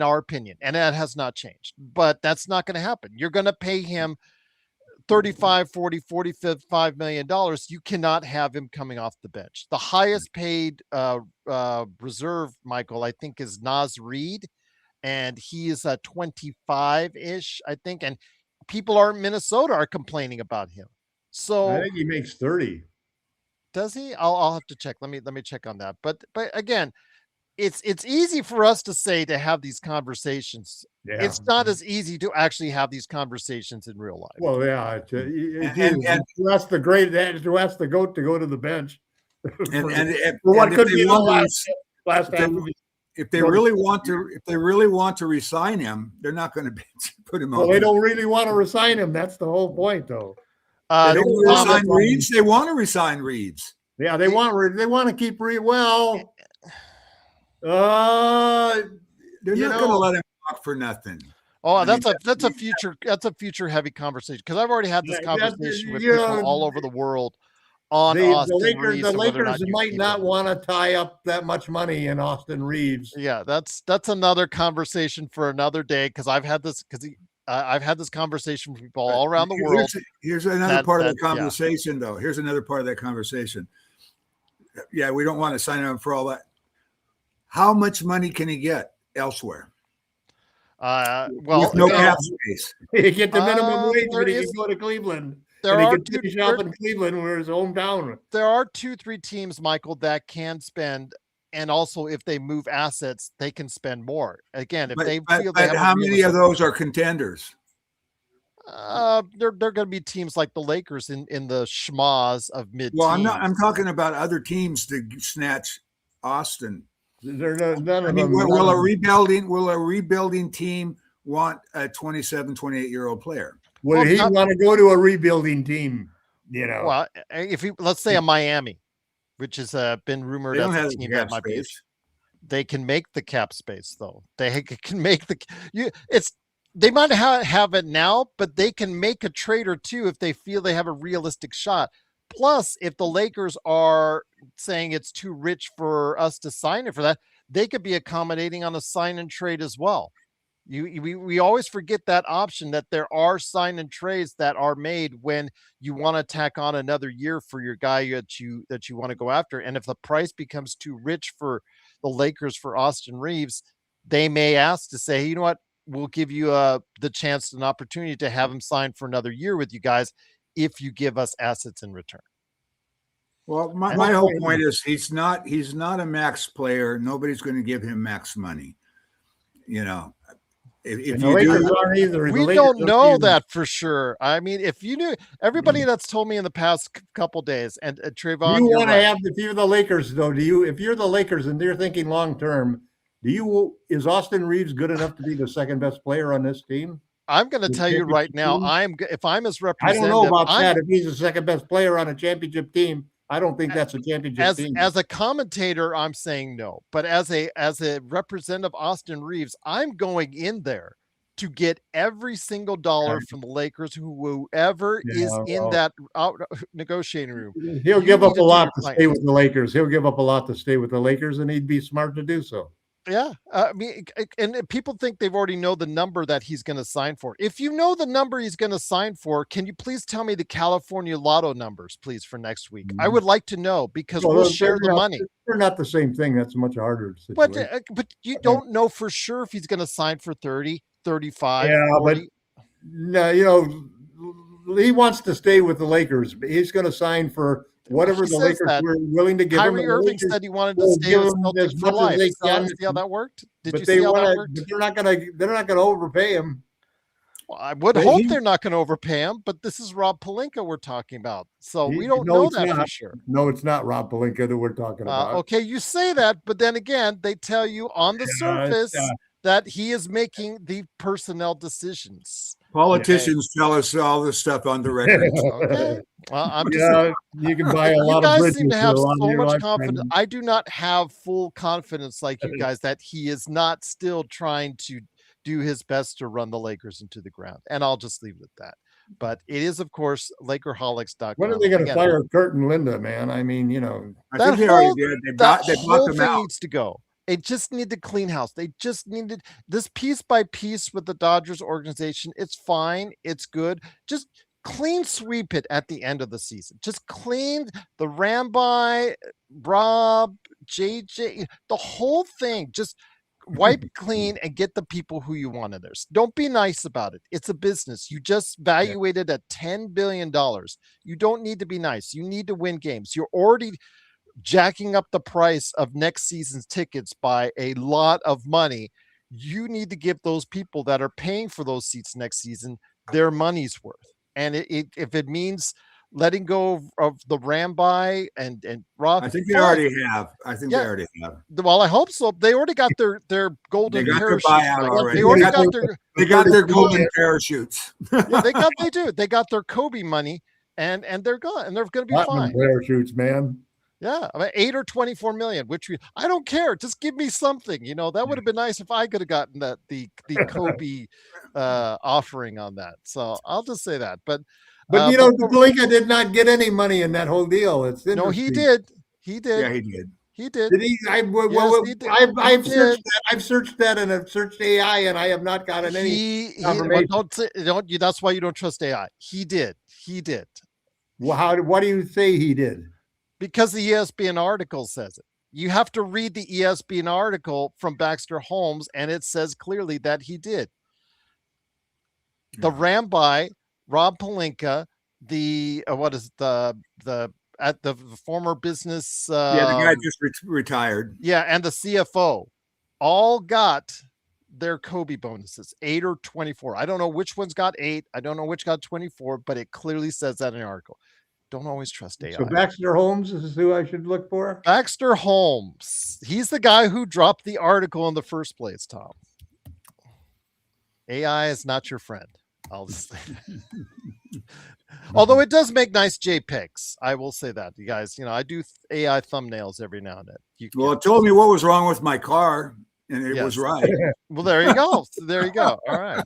our opinion, and that has not changed. But that's not going to happen. You're going to pay him $35, $40, $45 million. You cannot have him coming off the bench. The highest paid reserve, Michael, I think, is Naz Reid, and he is at 25-ish, I think. And people in Minnesota are complaining about him. So I think he makes 30. Does he? I'll have to check. Let me check on that. But again, it's easy for us to say to have these conversations. Yeah. It's not as easy to actually have these conversations in real life. Well, yeah, to ask the GOAT to go to the bench. And what could be last half of the if they really want to resign him, they're not going to put him on. Well, they don't really want to resign him. That's the whole point, though. They don't want to resign Reeves. They want to resign Reeves. Yeah, they want to keep Reeves. Well, they're not going to let him walk for nothing. Oh, that's a future heavy conversation, because I've already had this conversation with people all over the world on Austin Reeves. The Lakers might not want to tie up that much money in Austin Reeves. Yeah, that's another conversation for another day, because I've had this conversation with people all around the world. Here's another part of the conversation, though. Here's another part of that conversation. Yeah, we don't want to sign him for all that. How much money can he get elsewhere? With no cap space. He get the minimum wage, but he can go to Cleveland. He can finish up in Cleveland, where his hometown. There are 2-3 teams, Michael, that can spend, and also if they move assets, they can spend more. Again, if they feel they have how many of those are contenders? They're going to be teams like the Lakers in the schmas of mid. Well, I'm talking about other teams to snatch Austin. Will a rebuilding team want a 27, 28-year-old player? Would he want to go to a rebuilding team? Well, if let's say a Miami, which has been rumored as a team that might be, they can make the cap space, though. They can make they might have it now, but they can make a trade or two if they feel they have a realistic shot. Plus, if the Lakers are saying it's too rich for us to sign it for that, they could be accommodating on a sign and trade as well. We always forget that option, that there are sign and trades that are made when you want to tack on another year for your guy that you want to go after. And if the price becomes too rich for the Lakers for Austin Reeves, they may ask to say, you know what, we'll give you the chance, an opportunity to have him sign for another year with you guys if you give us assets in return. Well, my whole point is he's not a max player. Nobody's going to give him max money. If the Lakers aren't either. We don't know that for sure. I mean, if you knew, everybody that's told me in the past couple days, and Trayvon, you want to have, if you're the Lakers, though, if you're the Lakers and they're thinking long term, is Austin Reeves good enough to be the second best player on this team? I'm going to tell you right now, if I'm his representative, I don't know about that. If he's the second best player on a championship team, I don't think that's a championship team. As a commentator, I'm saying no. But as a representative, Austin Reeves, I'm going in there to get every single dollar from the Lakers, whoever is in that negotiating room. He'll give up a lot to stay with the Lakers. He'll give up a lot to stay with the Lakers, and he'd be smart to do so. Yeah. I mean, and people think they've already know the number that he's going to sign for. If you know the number he's going to sign for, can you please tell me the California Lotto numbers, please, for next week? I would like to know, because we'll share the money. They're not the same thing. That's a much harder situation. But you don't know for sure if he's going to sign for 30, 35, 40. But no, he wants to stay with the Lakers. He's going to sign for whatever the Lakers were willing to give him. Kyrie Irving said he wanted to stay with Celtics for life. See how that worked? Did you see how that worked? But they're not gonna overpay him. Well, I would hope they're not going to overpay him, but this is Rob Pelinka we're talking about, so we don't know that for sure. No, it's not Rob Pelinka that we're talking about. Okay, you say that, but then again, they tell you on the surface that he is making the personnel decisions. Politicians tell us all this stuff on the record. Okay. Well, I'm just you can buy a lot of bridges. You guys seem to have so much confidence. I do not have full confidence like you guys that he is not still trying to do his best to run the Lakers into the ground. And I'll just leave it at that. But it is, of course, Lakerholics.com. When are they going to fire Kurt and Linda, man? I mean, I think they already did. They bought them out. Needs to go. It just needed to clean house. They just needed this piece by piece with the Dodgers organization. It's fine. It's good. Just clean sweep it at the end of the season. Just clean the Ramby, Rob, JJ, the whole thing. Just wipe clean and get the people who you want in there. Don't be nice about it. It's a business. You just valuated at $10 billion. You don't need to be nice. You need to win games. You're already jacking up the price of next season's tickets by a lot of money. You need to give those people that are paying for those seats next season their money's worth. And if it means letting go of the Ramby and Rob. I think they fine. already have. I think Yeah. they already have. Well, I hope so. They already got their They golden got their parachute. buyout Mike. already. They already got their They got their 32 golden million. parachutes. yeah. They do. They got their Kobe money, and they're gone, and they're going to be Platinum fine. parachutes, man. Yeah, I mean, 8 or 24 million, I don't care. Just give me something. That would have been nice if I could have gotten the Kobe offering on that. So I'll just say that. But But Palinka did not get any money in that whole deal. It's interesting. no, he did. He did. Yeah, he did. He did. Did he? He did. I've searched that. I've searched that, and I've searched AI, and I have not gotten any confirmation. That's why you don't trust AI. He did. He did. Well, what do you say he did? Because the ESPN article says it. You have to read the ESPN article from Baxter Holmes, and it says clearly that he did. The Ramby, Rob Pelinka, the former business. The guy just retired. Yeah, and the CFO all got their Kobe bonuses, 8 or 24. I don't know which one's got 8. I don't know which got 24, but it clearly says that in the article. Don't always trust AI. So Baxter Holmes is who I should look for? Baxter Holmes. He's the guy who dropped the article in the first place, Tom. AI is not your friend. I'll just say that. Although it does make nice JPEGs. I will say that, you guys. I do AI thumbnails every now and then. Well, it told me what was wrong with my car, and it was right. Well, there you go. There you go. All right.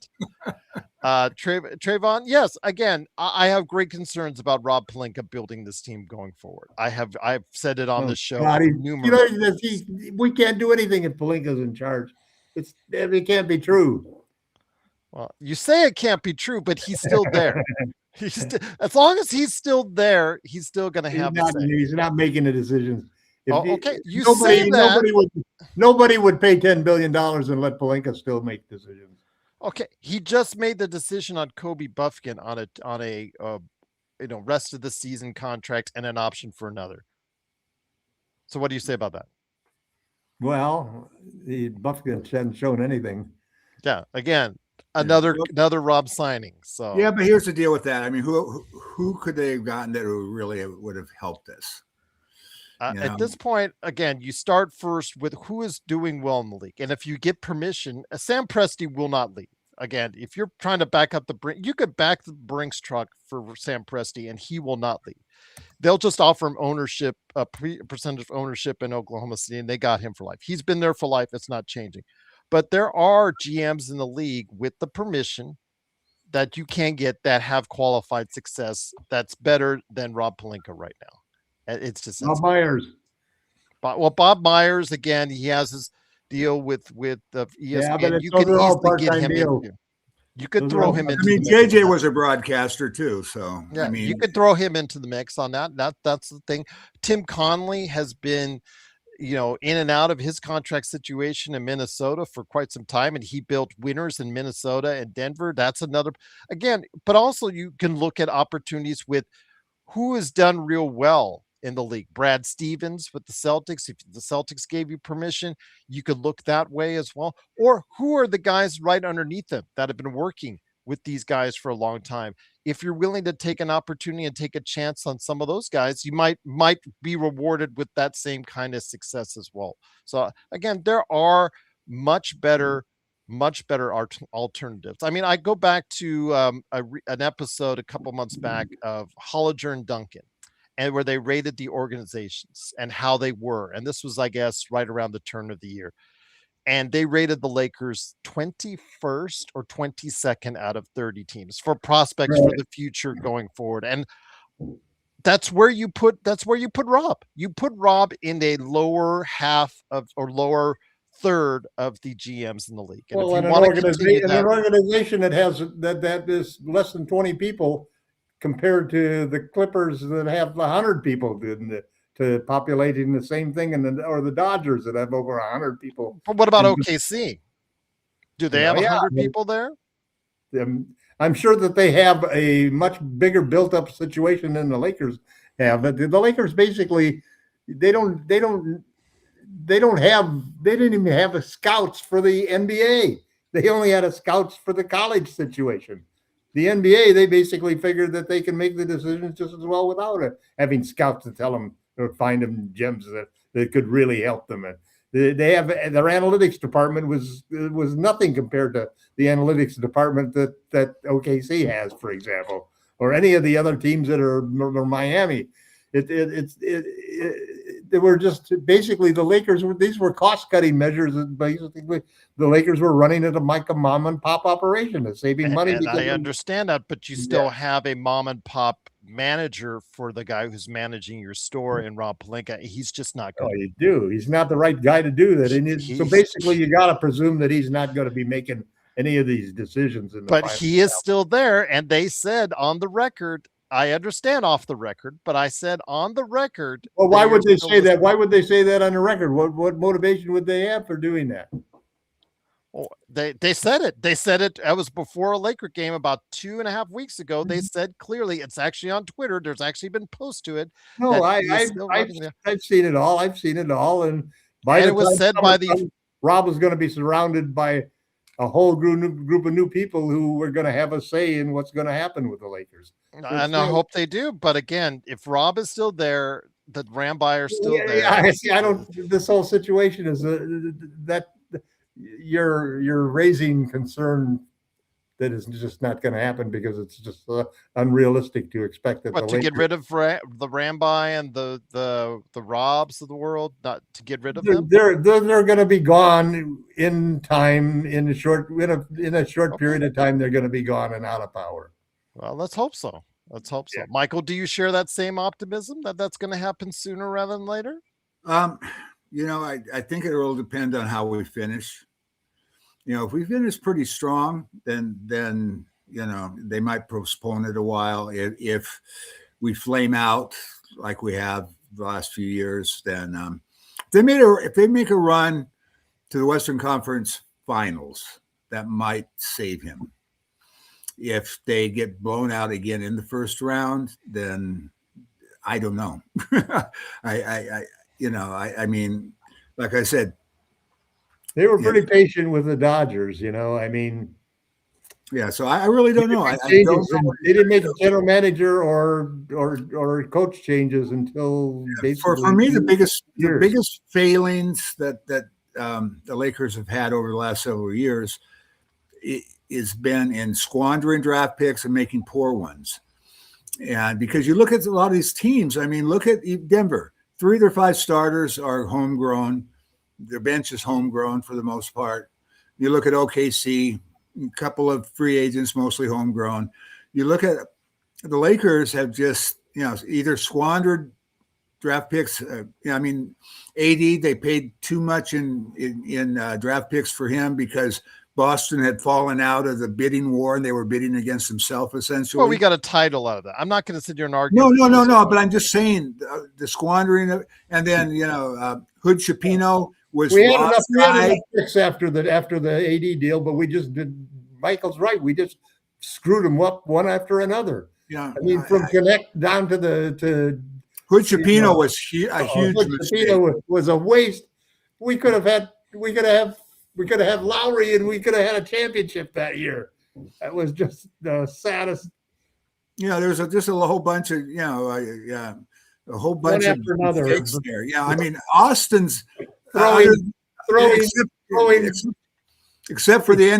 Trayvon, yes, again, I have great concerns about Rob Pelinka building this team going forward. I've said it on the show. God, we can't do anything if Pelinka's in charge. It can't be true. Well, you say it can't be true, but he's still there. As long as he's still there, he's still going to have. He's not making the decisions. Okay, you say that. Nobody would pay $10 billion and let Pelinka still make decisions. Okay, he just made the decision on Kobe Buffkin on a rest of the season contract and an option for another. So what do you say about that? Well, the Buffkin hasn't shown anything. Yeah, again, another Rob signing. So yeah, but here's the deal with that. I mean, who could they have gotten that really would have helped us? At this point, again, you start first with who is doing well in the league. And if you get permission, Sam Presti will not leave. Again, if you're trying to back up the Brinks, you could back the Brinks truck for Sam Presti and he will not leave. They'll just offer him ownership, a percentage of ownership in Oklahoma City, and they got him for life. He's been there for life. It's not changing. But there are GMs in the league with the permission that you can get that have qualified success that's better than Rob Pelinka right now. It's just Bob Myers. Bob Myers, again, he has his deal with the ESPN. Yeah, but you can easily get him deal. You could throw him into. I mean, JJ was a broadcaster too, so yeah, I mean, you could throw him into the mix on that. That's the thing. Tim Conley has been, in and out of his contract situation in Minnesota for quite some time, and he built winners in Minnesota and Denver. That's another, again, but also you can look at opportunities with who has done real well in the league. Brad Stevens with the Celtics. If the Celtics gave you permission, you could look that way as well. Or who are the guys right underneath them that have been working with these guys for a long time? If you're willing to take an opportunity and take a chance on some of those guys, you might be rewarded with that same kind of success as well. So again, there are much better alternatives. I mean, I go back to an episode a couple months back of Hollinger and Duncan, and where they rated the organizations and how they were. And this was, I guess, right around the turn of the year. And they rated the Lakers 21st or 22nd out of 30 teams for prospects for the future going forward. And that's where you put Rob. You put Rob in a lower half of or lower third of the GMs in the league. And well, in an organization that has that is less than 20 people compared to the Clippers that have 100 people to populating the same thing, or the Dodgers that have over 100 people. But what about OKC? Do they have 100 people there? I'm sure that they have a much bigger built-up situation than the Lakers have. But the Lakers basically they didn't even have a scouts for the NBA. They only had a scouts for the college situation. The NBA, they basically figured that they can make the decisions just as well without it, having scouts to tell them or find them gems that could really help them. And they have their analytics department was nothing compared to the analytics department that OKC has, for example, or any of the other teams that are Miami. They were just basically the Lakers. These were cost cutting measures. Basically, the Lakers were running it like a mom and pop operation, saving money. And I understand that, but you still have a mom and pop manager for the guy who's managing your store in Rob Pelinka. He's just not going. You do. He's not the right guy to do that. And so basically, you got to presume that he's not going to be making any of these decisions. But he is still there, and they said on the record. I understand off the record, but I said on the record. Well, why would they say that? Why would they say that on the record? What motivation would they have for doing that? Well, they said it. They said it. That was before a Laker game about 2.5 weeks ago. They said clearly. It's actually on Twitter. There's actually been posts to it. No, I've seen it all. I've seen it all, and it was said by Rob was going to be surrounded by a whole group of new people who were going to have a say in what's going to happen with the Lakers. And I hope they do. But again, if Rob is still there, the Ramby are still there. I don't. This whole situation is that you're raising concern that is just not going to happen because it's just unrealistic to expect that. But to get rid of the Ramby and the Robs of the world, not to get rid of them. They're going to be gone in time. In a short period of time, they're going to be gone and out of power. Well, let's hope so. Let's hope so. Michael, do you share that same optimism that that's going to happen sooner rather than later? I think it will depend on how we finish. If we finish pretty strong, then they might postpone it a while. If we flame out like we have the last few years, then if they make a run to the Western Conference Finals, that might save him. If they get blown out again in the first round, then I don't know. I mean, like I said, they were pretty patient with the Dodgers. So I really don't know. They didn't make a general manager or coach changes until for me the biggest failings that the Lakers have had over the last several years has been in squandering draft picks and making poor ones. And because you look at a lot of these teams, look at Denver. 3 of their 5 starters are homegrown. Their bench is homegrown for the most part. You look at OKC, a couple of free agents, mostly homegrown. You look at the Lakers have just, either squandered draft picks. AD, they paid too much in draft picks for him because Boston had fallen out of the bidding war and they were bidding against himself essentially. Well, we got a title out of that. I'm not going to sit here and argue. No. But I'm just saying the squandering of, and then, Hood Shapino was we had enough picks after the AD deal, but we just did. Michael's right. We just screwed them up one after another. Yeah. From Connect down to Hood Shapino was a huge mistake. Shapino was a waste. We could have had Lowry and we could have had a championship that year. That was just the saddest. There's just a whole bunch of, a whole bunch one after of another mistakes there. Austin's throwing. Except for the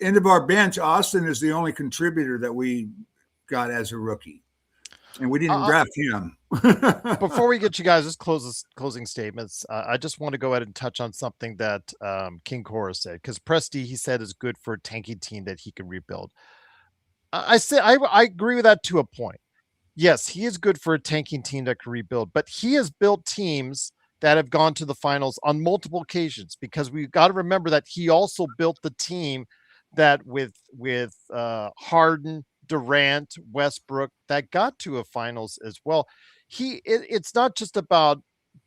end of our bench, Austin is the only contributor that we got as a rookie, and we didn't draft him. Before we get you guys' closing statements, I just want to go ahead and touch on something that King Cora said, because Presti, he said, is good for a tanking team that he can rebuild. I agree with that to a point. Yes, he is good for a tanking team that can rebuild, but he has built teams that have gone to the finals on multiple occasions, because we've got to remember that he also built the team that with Harden, Durant, Westbrook, that got to a finals as well. It's not just about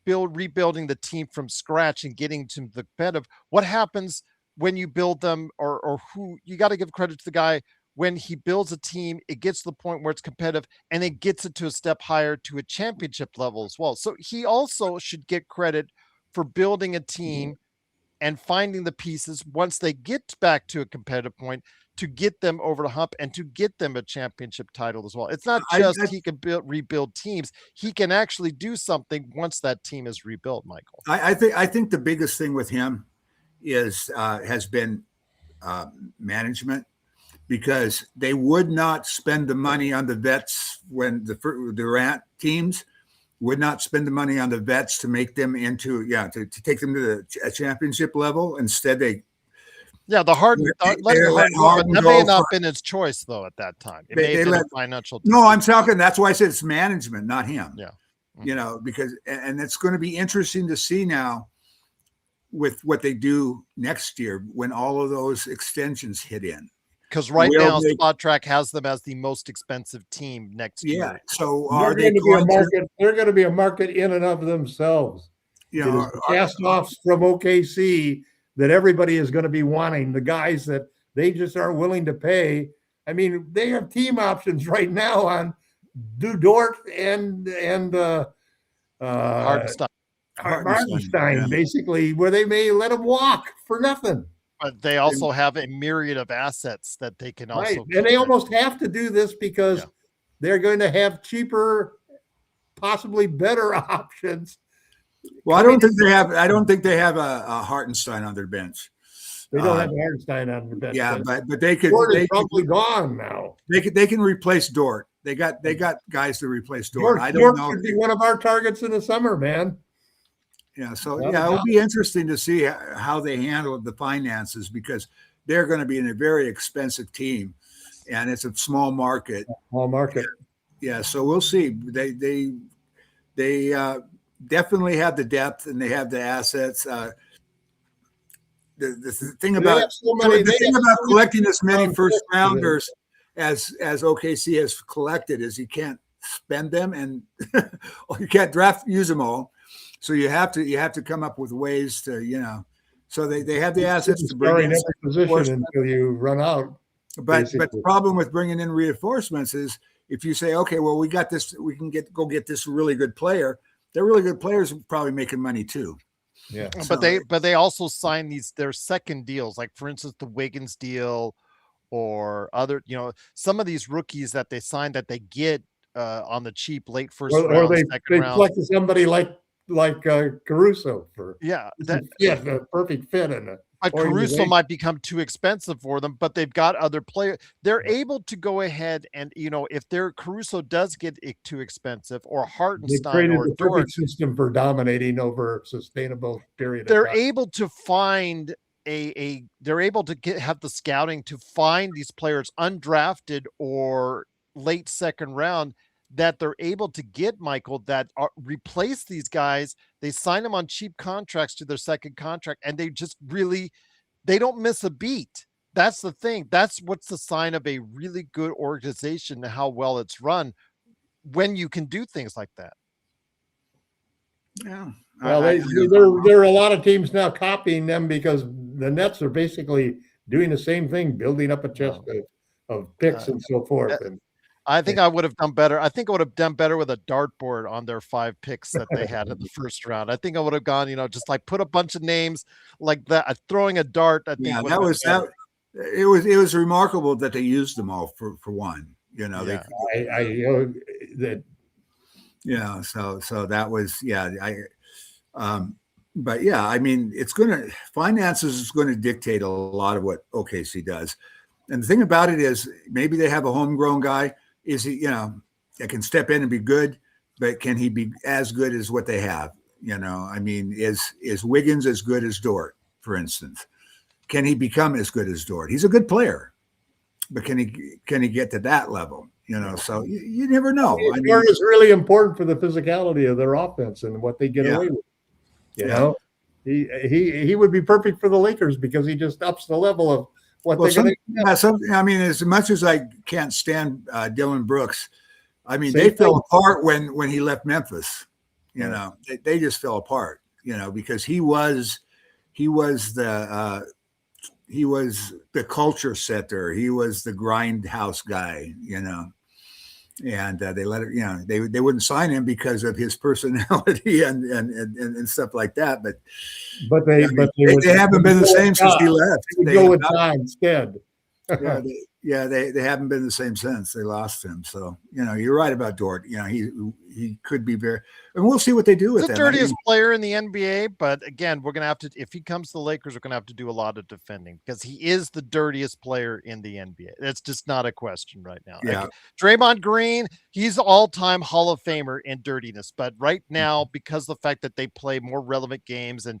rebuilding the team from scratch and getting to the competitive. What happens when you build them, or who you got to give credit to the guy when he builds a team, it gets to the point where it's competitive and it gets it to a step higher to a championship level as well. So he also should get credit for building a team and finding the pieces once they get back to a competitive point to get them over the hump and to get them a championship title as well. It's not just he can rebuild teams. He can actually do something once that team is rebuilt, Michael. I think the biggest thing with him is has been management, because they would not spend the money on the vets when the Durant teams would not spend the money on the vets to make them into to take them to a championship level. Instead, they the Harden, that may have not been his choice though at that time. It may have been a financial decision. No, I'm talking. That's why I said it's management, not him. Yeah, because it's going to be interesting to see now with what they do next year when all of those extensions hit in. Because right now, Spot Track has them as the most expensive team next year. Yeah. So they're going to be a market. They're going to be a market in and of themselves. Cast-offs from OKC that everybody is going to be wanting. The guys that they just aren't willing to pay. I mean, they have team options right now on Dort and Hartenstein, basically, where they may let him walk for nothing. But they also have a myriad of assets that they can also and they almost have to do this because they're going to have cheaper, possibly better options. Well, I don't think they have a Hartenstein on their bench. They don't have Hartenstein on their bench. Yeah, but they could. Dort is probably gone now. They can replace Dort. They got guys to replace Dort. I don't know. Could be one of our targets in the summer, man. Yeah, so it'll be interesting to see how they handle the finances, because they're going to be in a very expensive team, and it's a small market. Yeah, so we'll see. They definitely have the depth and they have the assets. The thing about collecting as many first rounders as OKC has collected is you can't spend them and you can't use them all. So you have to come up with ways to, so they have the assets to bring in every position until you run out. But the problem with bringing in reinforcements is if you say, okay, well, we got this, we can go get this really good player. They're really good players probably making money too. Yeah. But they also sign their second deals, like for instance, the Wiggins deal or other, some of these rookies that they signed that they get on the cheap late first round, or they round. Selected somebody like Caruso for the perfect fit in it. Caruso might become too expensive for them, but they've got other players. They're able to go ahead and if their Caruso does get too expensive, or Hartenstein or the perfect system for dominating over a sustainable period. They're able to find they're able to have the scouting to find these players undrafted or late second round that they're able to get, Michael, that replace these guys. They sign them on cheap contracts to their second contract, and they just they don't miss a beat. That's the thing. That's what's the sign of a really good organization and how well it's run, when you can do things like that. Yeah. Well, there are a lot of teams now copying them because the Nets are basically doing the same thing, building up a chest of picks and so forth. I think I would have done better. I think I would have done better with a dartboard on their 5 picks that they had in the first round. I think I would have gone, just like put a bunch of names like that, throwing a dart. I think it was remarkable that they used them all for one. So that was but I mean, finances is going to dictate a lot of what OKC does. And the thing about it is maybe they have a homegrown guy. Is he, that can step in and be good, but can he be as good as what they have? I mean, is Wiggins as good as Dort, for instance? Can he become as good as Dort? He's a good player, but can he get to that level? So you never know. Dort is really important for the physicality of their offense and what they get away with. He would be perfect for the Lakers because he just ups the level of what they're going to. I mean, as much as I can't stand Dylan Brooks, I mean, they fell apart when he left Memphis. They just fell apart. Because he was the culture setter. He was the grindhouse guy. And they let it. They wouldn't sign him because of his personality and stuff like that. But they haven't been the same since he left. They go with Todd instead. They haven't been the same since they lost him. So you're right about Dort. He could be very, and we'll see what they do with him. The dirtiest player in the NBA, but again, we're gonna have to. If he comes to the Lakers, we're gonna have to do a lot of defending because he is the dirtiest player in the NBA. That's just not a question right now. Yeah, like, Draymond Green, he's all-time Hall of Famer in dirtiness, but right now, because of the fact that they play more relevant games and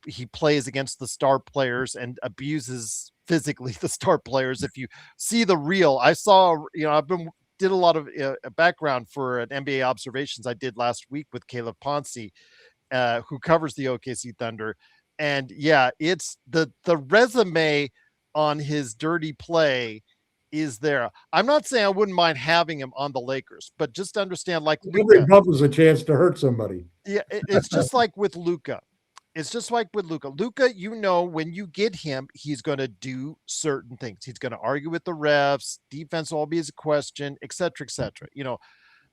he plays against the star players and abuses physically the star players. If you see the reel, I saw, did a lot of background for an NBA observations I did last week with Caleb Ponce, who covers the OKC Thunder. And yeah, it's the resume on his dirty play is there. I'm not saying I wouldn't mind having him on the Lakers, but just understand, like, every bump is a chance to hurt somebody. Yeah, it's just like with Luka. It's just like with Luka. Luka, when you get him, he's going to do certain things. He's going to argue with the refs. Defense will be his question, et cetera, et cetera.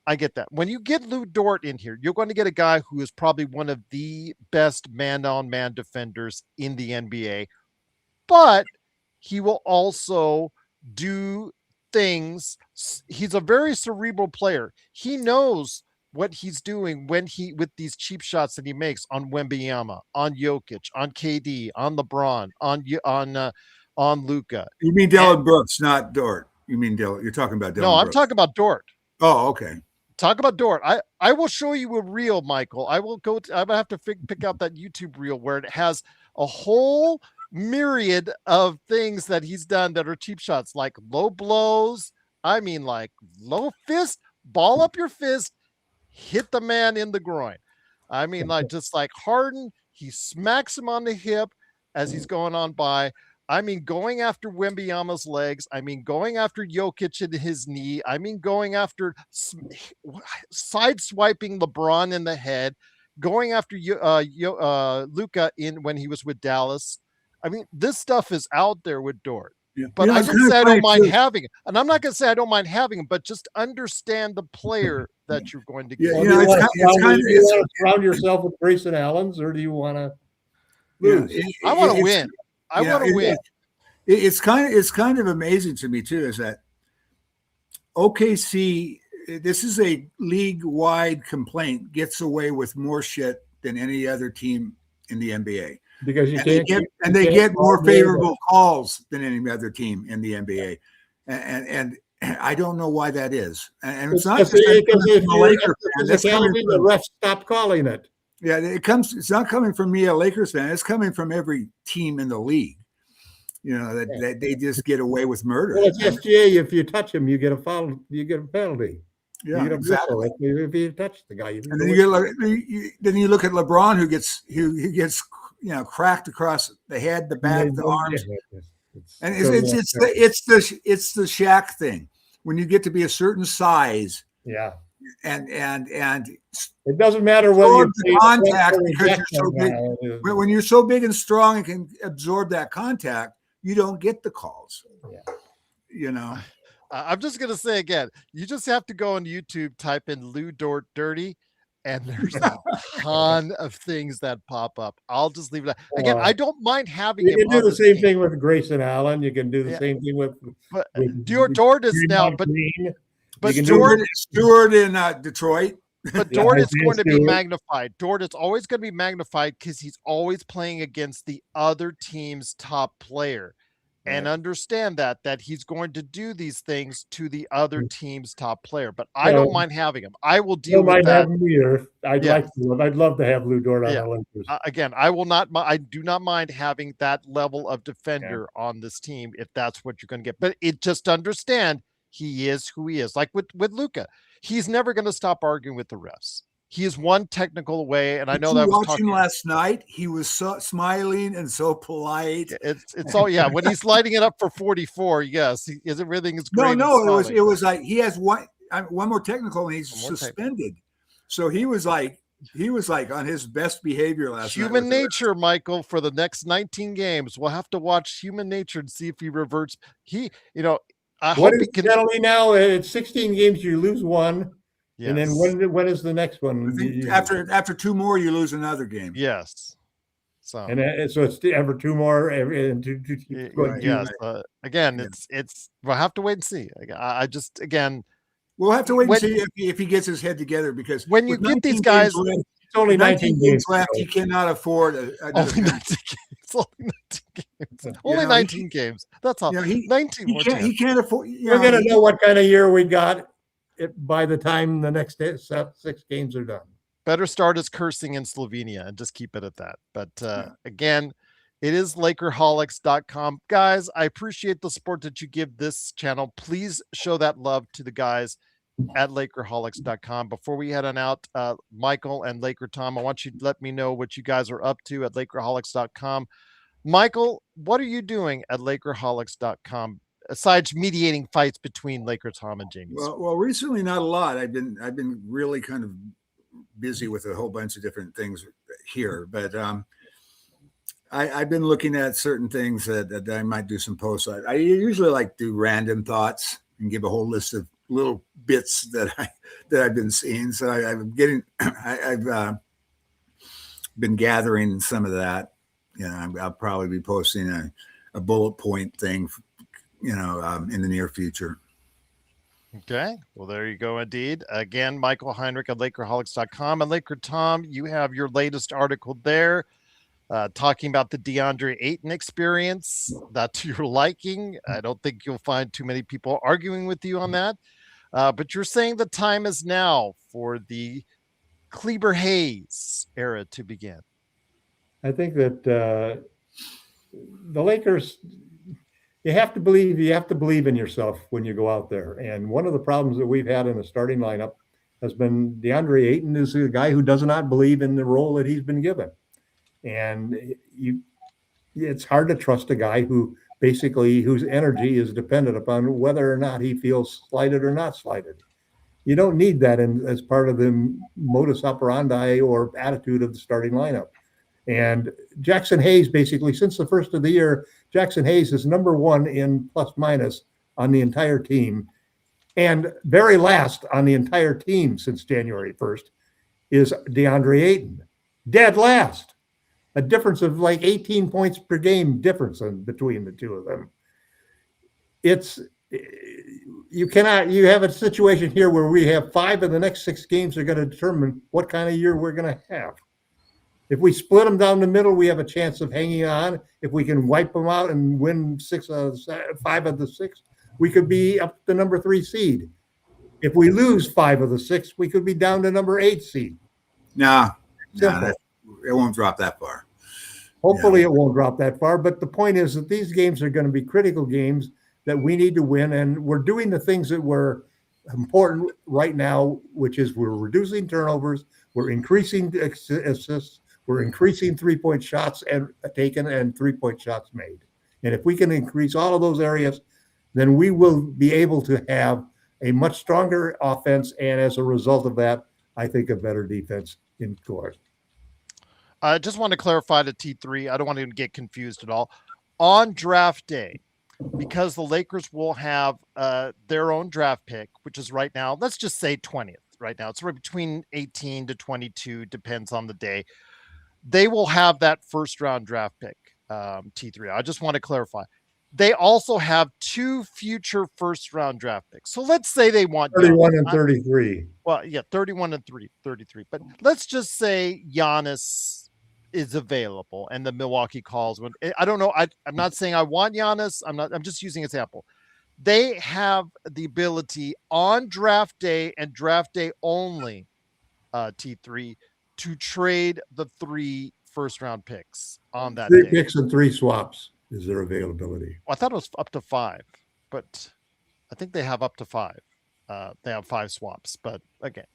I get that. When you get Lou Dort in here, you're going to get a guy who is probably one of the best man-on-man defenders in the NBA, but he will also do things. He's a very cerebral player. He knows what he's doing with these cheap shots that he makes on Wembanyama, on Jokic, on KD, on LeBron, on Luka. You mean Dillon Brooks, not Dort? You mean Dillon? You're talking about Dillon? No, I'm Brooks. talking about Dort. Oh, okay. Talk about Dort. I will show you a reel, Michael. I will go. I'm gonna have to pick out that YouTube reel where it has a whole myriad of things that he's done that are cheap shots, like low blows. I mean, like low fist, ball up your fist, hit the man in the groin. I mean, like just like Harden, he smacks him on the hip as he's going on by. I mean, going after Wembanyama's legs. I mean, going after Jokic in his knee. I mean, going after side-swiping LeBron in the head. Going after Luka when he was with Dallas. I mean, this stuff is out there with Dort. Yeah. But I can say I don't mind having it. And I'm not going to say I don't mind having him, but just understand the player that you're going to get. Do you want to surround yourself with Grayson Allens, or do you want to lose? I want to win. I want to win. It's kind of amazing to me too, is that OKC, this is a league-wide complaint, gets away with more shit than any other team in the NBA. Because they get more favorable calls than any other team in the NBA, and I don't know why that is. And it's not just the Lakers fan. That's coming from the refs stop calling it. Yeah, it's not coming from me, a Lakers fan. It's coming from every team in the league. That they just get away with murder. Well, it's SGA. If you touch him, you get a foul. You get a penalty. Yeah, exactly. If you touch the guy, and then you look at LeBron, who gets cracked across the head, the back, the arms, and it's the Shaq thing. When you get to be a certain size, yeah, and it doesn't matter whether you contact because you're so big. When you're so big and strong and can absorb that contact, you don't get the calls. Yeah. I'm just gonna say again, you just have to go on YouTube, type in Lou Dort dirty, and there's a ton of things that pop up. I'll just leave it. Again, I don't mind having him. You can do the same thing with Grayson Allen. You can do the same thing with Dort is now, but Stewart in Detroit. But Dort is going to be magnified. Dort is always going to be magnified because he's always playing against the other team's top player. And understand that he's going to do these things to the other team's top player. But I don't mind having him. I will deal with that. I'd love to have Lou Dort on the Lakers. Again, I do not mind having that level of defender on this team if that's what you're going to get. But just understand he is who he is. Like with Luka, he's never going to stop arguing with the refs. He is one technical away, and I know that was watching last night. He was so smiling and so polite. It's all when he's lighting it up for 44. Yes, everything is great. No, it was like he has one more technical and he's suspended. So he was like on his best behavior last night. Human nature, Michael, for the next 19 games, we'll have to watch human nature and see if he reverts. I hope he can. Penalty now at 16 games, you lose one. Yes. And then when is the next one? After two more, you lose another game. Yes. So, so it's ever two more. Right, yes, right. again, Yeah. it's we'll have to wait and see. I just again, We'll have to wait and when see if he gets his head together, because when you with get these 19 games guys, left, It's only 19 games games. left, he cannot afford another only 19 penalty. games, only 19 games, You only know, 19 games. That's all. you know, 19 he more can't chance. afford. We're going to know what kind of year we got by the time the next 6 games are done. Better start as cursing in Slovenia and just keep it at that. But Yeah. again, it is Lakerholics.com. Guys, I appreciate the support that you give this channel. Please show that love to the guys at Lakerholics.com. Before we head on out, Michael and Laker Tom, I want you to let me know what you guys are up to at Lakerholics.com. Michael, what are you doing at Lakerholics.com aside mediating fights between Laker Tom and Jamie? Well, recently not a lot. I've been really kind of busy with a whole bunch of different things here, but I've been looking at certain things that I might do some posts. I usually like to do random thoughts and give a whole list of little bits that I've been seeing. So I'm getting I've been gathering some of that. You know, I'll probably be posting a bullet point thing, you know, in the near future. Okay. Well, there you go. Indeed. Again, Michael Heinrich at Lakerholics.com. And Laker Tom, you have your latest article there talking about the DeAndre Ayton experience. That to your liking. I don't think you'll find too many people arguing with you on that. But you're saying the time is now for the Kleber Hayes era to begin. I think that the Lakers, you have to believe in yourself when you go out there. And one of the problems that we've had in the starting lineup has been DeAndre Ayton is a guy who does not believe in the role that he's been given. And it's hard to trust a guy whose energy is dependent upon whether or not he feels slighted or not slighted. You don't need that as part of the modus operandi or attitude of the starting lineup. And Jackson Hayes, basically, since the first of the year, Jackson Hayes is number one in plus minus on the entire team. And very last on the entire team since January 1st is DeAndre Ayton. Dead last. A difference of like 18 points per game difference between the two of them. You have a situation here where we have 5 of the next 6 games are going to determine what kind of year we're going to have. If we split them down the middle, we have a chance of hanging on. If we can wipe them out and win 5 of the 6, we could be up to number 3 seed. If we lose 5 of the 6, we could be down to number 8 seed. No, it won't drop that far. Hopefully it won't drop that far. But the point is that these games are going to be critical games that we need to win. And we're doing the things that were important right now, which is we're reducing turnovers, we're increasing assists, we're increasing 3-point shots taken and 3-point shots made. And if we can increase all of those areas, then we will be able to have a much stronger offense. And as a result of that, I think a better defense in court. I just want to clarify to T3. I don't want to get confused at all. On draft day, because the Lakers will have their own draft pick, which is right now, let's just say 20th right now. It's right between 18 to 22, depends on the day. They will have that first round draft pick, T3. I just want to clarify. They also have 2 future first round draft picks. So let's say they want 31 and 33. Well, yeah, 31 and 33. But let's just say Giannis is available and the Milwaukee calls. I don't know. I'm not saying I want Giannis. I'm just using an example. They have the ability on draft day and draft day only, T3, to trade the 3 first round picks on that 3 day. picks and 3 swaps is their availability. Well, I thought it was up to 5, but I think they have up to 5. They have 5 swaps, but again,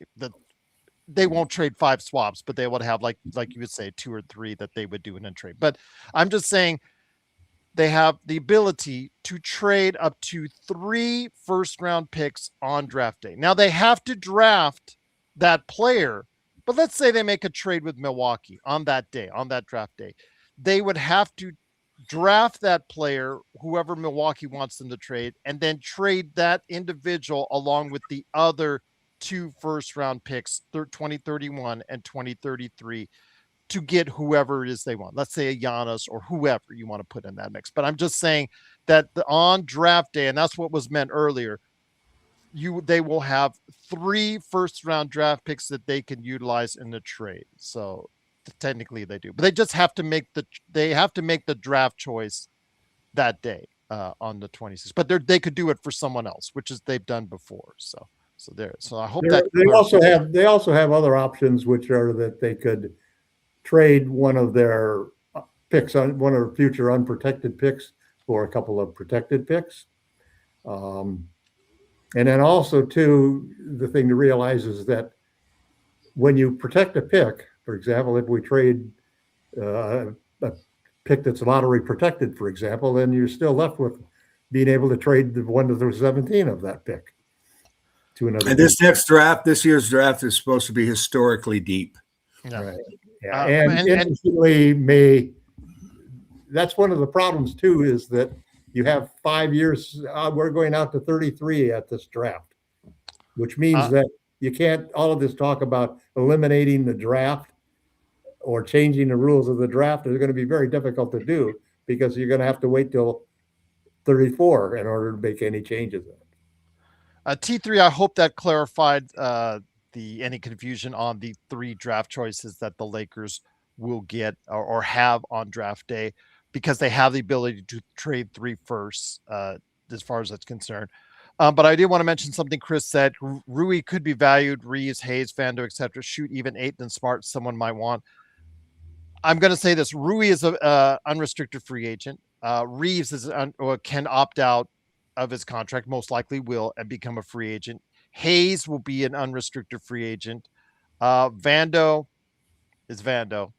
they won't trade 5 swaps, but they would have like you would say 2 or 3 that they would do in a trade. But I'm just saying they have the ability to trade up to 3 first round picks on draft day. Now they have to draft that player, but let's say they make a trade with Milwaukee on that day, on that draft day. They would have to draft that player, whoever Milwaukee wants them to trade, and then trade that individual along with the other 2 first round picks, 2031 and 2033, to get whoever it is they want. Let's say a Giannis or whoever you want to put in that mix. But I'm just saying that on draft day, and that's what was meant earlier, they will have 3 first-round draft picks that they can utilize in the trade. So technically they do, but they just have to make the draft choice that day on the 26th. But they could do it for someone else, which is they've done before. So I hope that they also have other options, which are that they could trade one of their picks on one of their future unprotected picks for a couple of protected picks. And then also, too, the thing to realize is that when you protect a pick, for example, if we trade a pick that's lottery protected, for example, then you're still left with being able to trade the 1 to the 17 of that pick to another. And this year's draft is supposed to be historically deep. Yeah. Right. Yeah. And interestingly, that's one of the problems, too, is that you have 5 years. We're going out to 33 at this draft, which means that you can't, all of this talk about eliminating the draft or changing the rules of the draft is going to be very difficult to do because you're going to have to wait till 34 in order to make any changes. T3, I hope that clarified any confusion on the 3 draft choices that the Lakers will get or have on draft day, because they have the ability to trade 3 firsts as far as that's concerned. But I did want to mention something Chris said. Rui could be valued. Reeves, Hayes, Vando, etc. Shoot even Ayton Smart, someone might want. I'm going to say this. Rui is a unrestricted free agent. Reeves can opt out of his contract, most likely will, and become a free agent. Hayes will be an unrestricted free agent. Vando is Vando.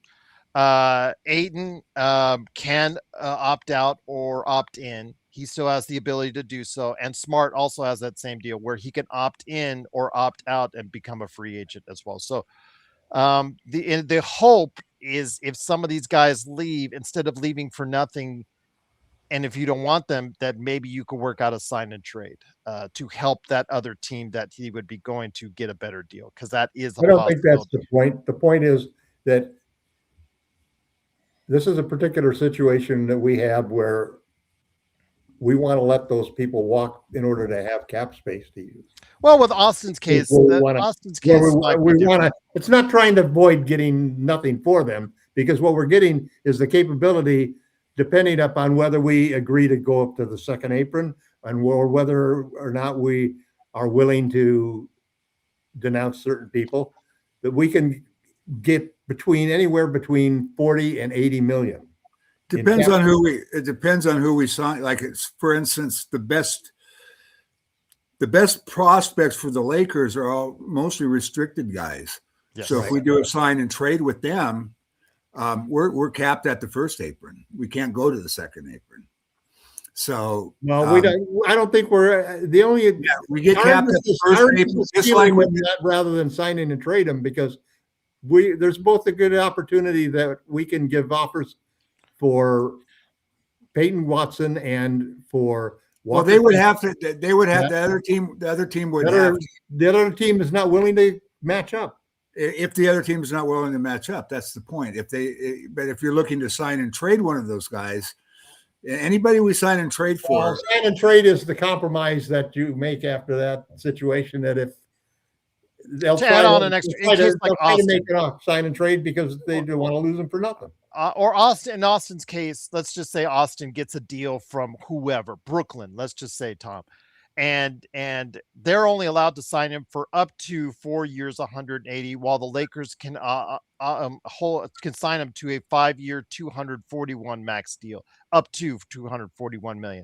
Ayton can opt out or opt in. He still has the ability to do so. And Smart also has that same deal where he can opt in or opt out and become a free agent as well. So the hope is if some of these guys leave, instead of leaving for nothing, and if you don't want them, that maybe you could work out a sign and trade to help that other team that he would be going to get a better deal. Because that is I don't think that's the point. The point is that this is a particular situation that we have where we want to let those people walk in order to have cap space to use. Well, with Austin's case, it's not trying to avoid getting nothing for them, because what we're getting is the capability, depending upon whether we agree to go up to the second apron and or whether or not we are willing to denounce certain people, that we can get anywhere between 40 and 80 million. Depends on who we sign. Like, it's, for instance, the best prospects for the Lakers are all mostly restricted guys. Yes, so if we do a sign and trade with them, we're capped at the first apron. We can't go to the second apron. So we don't. I don't think we're the only. Yeah, we get capped at the first apron, just like with that, rather than signing and trade them, because there's both a good opportunity that we can give offers for Peyton Watson and for Walker. Well, they would have to. They would have the other team. The other team would have. The other team is not willing to match up. If the other team is not willing to match up, that's the point. But if you're looking to sign and trade one of those guys, anybody we sign and trade for, sign and trade is the compromise that you make after that situation. That if they'll try on an extra, to make it off sign and trade because they don't want to lose them for nothing. Or Austin, in Austin's case, let's just say Austin gets a deal from whoever, Brooklyn, let's just say, Tom, and they're only allowed to sign him for up to 4 years, 180, while the Lakers can sign him to a 5-year, 241 max deal, up to 241 million.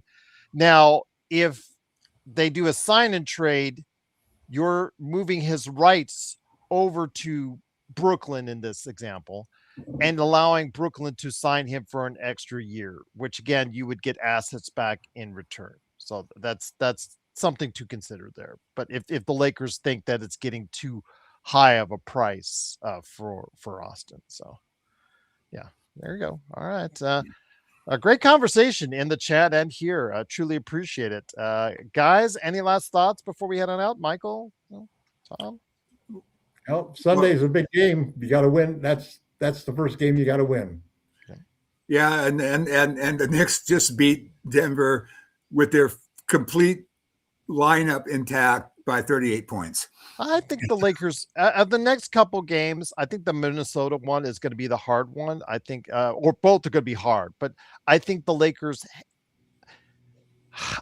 Now, if they do a sign and trade, you're moving his rights over to Brooklyn in this example, and allowing Brooklyn to sign him for an extra year, which again, you would get assets back in return. So that's something to consider there. But if the Lakers think that it's getting too high of a price for Austin. So yeah, there you go. All right. A great conversation in the chat and here. I truly appreciate it. Guys, any last thoughts before we head on out? Michael, Tom? Well, Sunday's a big game. You got to win. That's that's the first game you got to win. Yeah, and the Knicks just beat Denver with their complete lineup intact by 38 points. I think the Lakers of the next couple games, I think the Minnesota one is going to be the hard one. I think, or both are going to be hard, but I think the Lakers.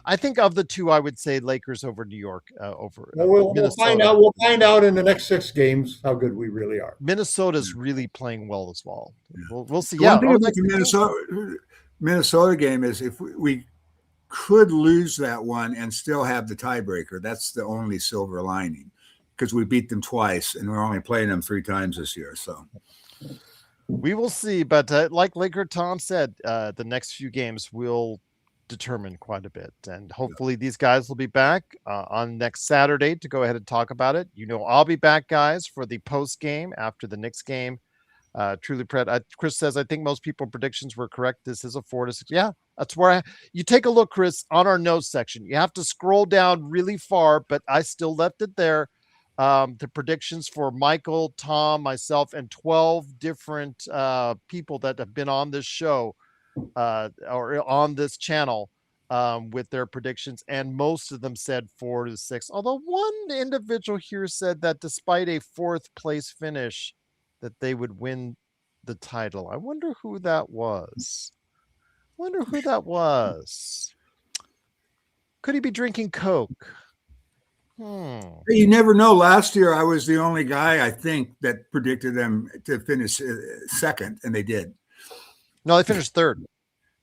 I think of the two, I would say Lakers over New York, over we'll Minnesota. find out. We'll find out in the next 6 games how good we really are. Minnesota's really playing well as well. We'll see. One thing about the Minnesota game is if we could lose that one and still have the tiebreaker, that's the only silver lining, because we beat them twice and we're only playing them 3 times this year. So we will see. But like Laker Tom said, the next few games will determine quite a bit, and hopefully these guys will be back on next Saturday to go ahead and talk about it. I'll be back, guys, for the post game after the Knicks game. Truly, Chris says, I think most people's predictions were correct. This is a 4-6. Yeah, that's where you take a look, Chris, on our notes section. You have to scroll down really far, but I still left it there. The predictions for Michael, Tom, myself, and 12 different people that have been on this show or on this channel with their predictions, and most of them said 4-6. Although one individual here said that despite a 4th place finish, that they would win the title. I wonder who that was. Could he be drinking Coke? You never know. Last year, I was the only guy, I think, that predicted them to finish second, and they did. No, they finished 3rd.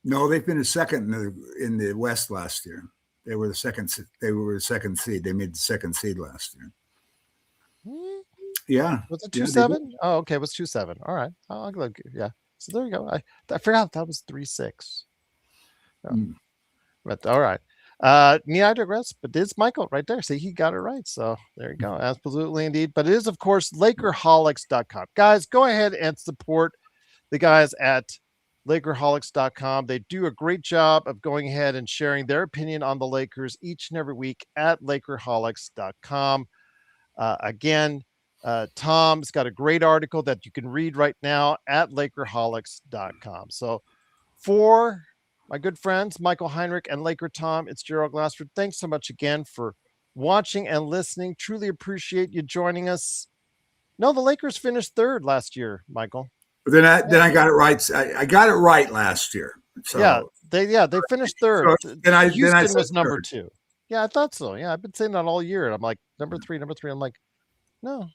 No, they finished second in the West last year. They were the second. They were the second seed. They made the 2nd seed last year. Yeah. Was it 2-7? Oh, okay. It was 2-7. All right. I'll look. Yeah. So there you go. I forgot that was 3-6. But all right. Me, I digress, but it's Michael right there. See, he got it right. So there you go. Absolutely indeed. But it is, of course, Lakerholics.com. Guys, go ahead and support the guys at Lakerholics.com. They do a great job of going ahead and sharing their opinion on the Lakers each and every week at Lakerholics.com. Again, Tom's got a great article that you can read right now at Lakerholics.com. So for my good friends, Michael Heinrich and Laker Tom, it's Gerald Glassford. Thanks so much again for watching and listening. Truly appreciate you joining us. No, the Lakers finished 3rd last year, Michael. Then I got it right. I got it right last year. So they finished 3rd. So Houston was number 2. Yeah, I thought so. Yeah, I've been saying that all year. And I'm like, number 3. I'm like, no.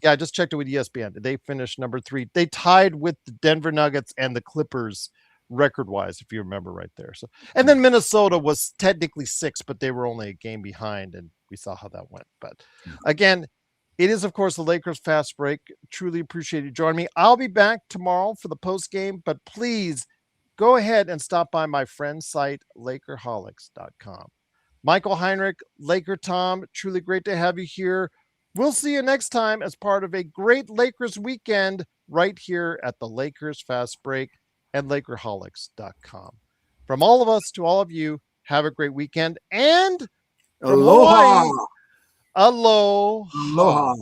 Yeah, I just checked it with ESPN. They finished number 3. They tied with the Denver Nuggets and the Clippers record-wise, if you remember right there. So, and then Minnesota was technically 6, but they were only a game behind, and we saw how that went. But again, it is, of course, the Lakers Fast Break. Truly appreciate you joining me. I'll be back tomorrow for the post game, but please go ahead and stop by my friend's site, Lakerholics.com. Michael Heinrich, Laker Tom, truly great to have you here. We'll see you next time as part of a great Lakers weekend right here at the Lakers Fast Break and Lakerholics.com. From all of us to all of you, have a great weekend, and aloha. Hawaii, aloha. Aloha.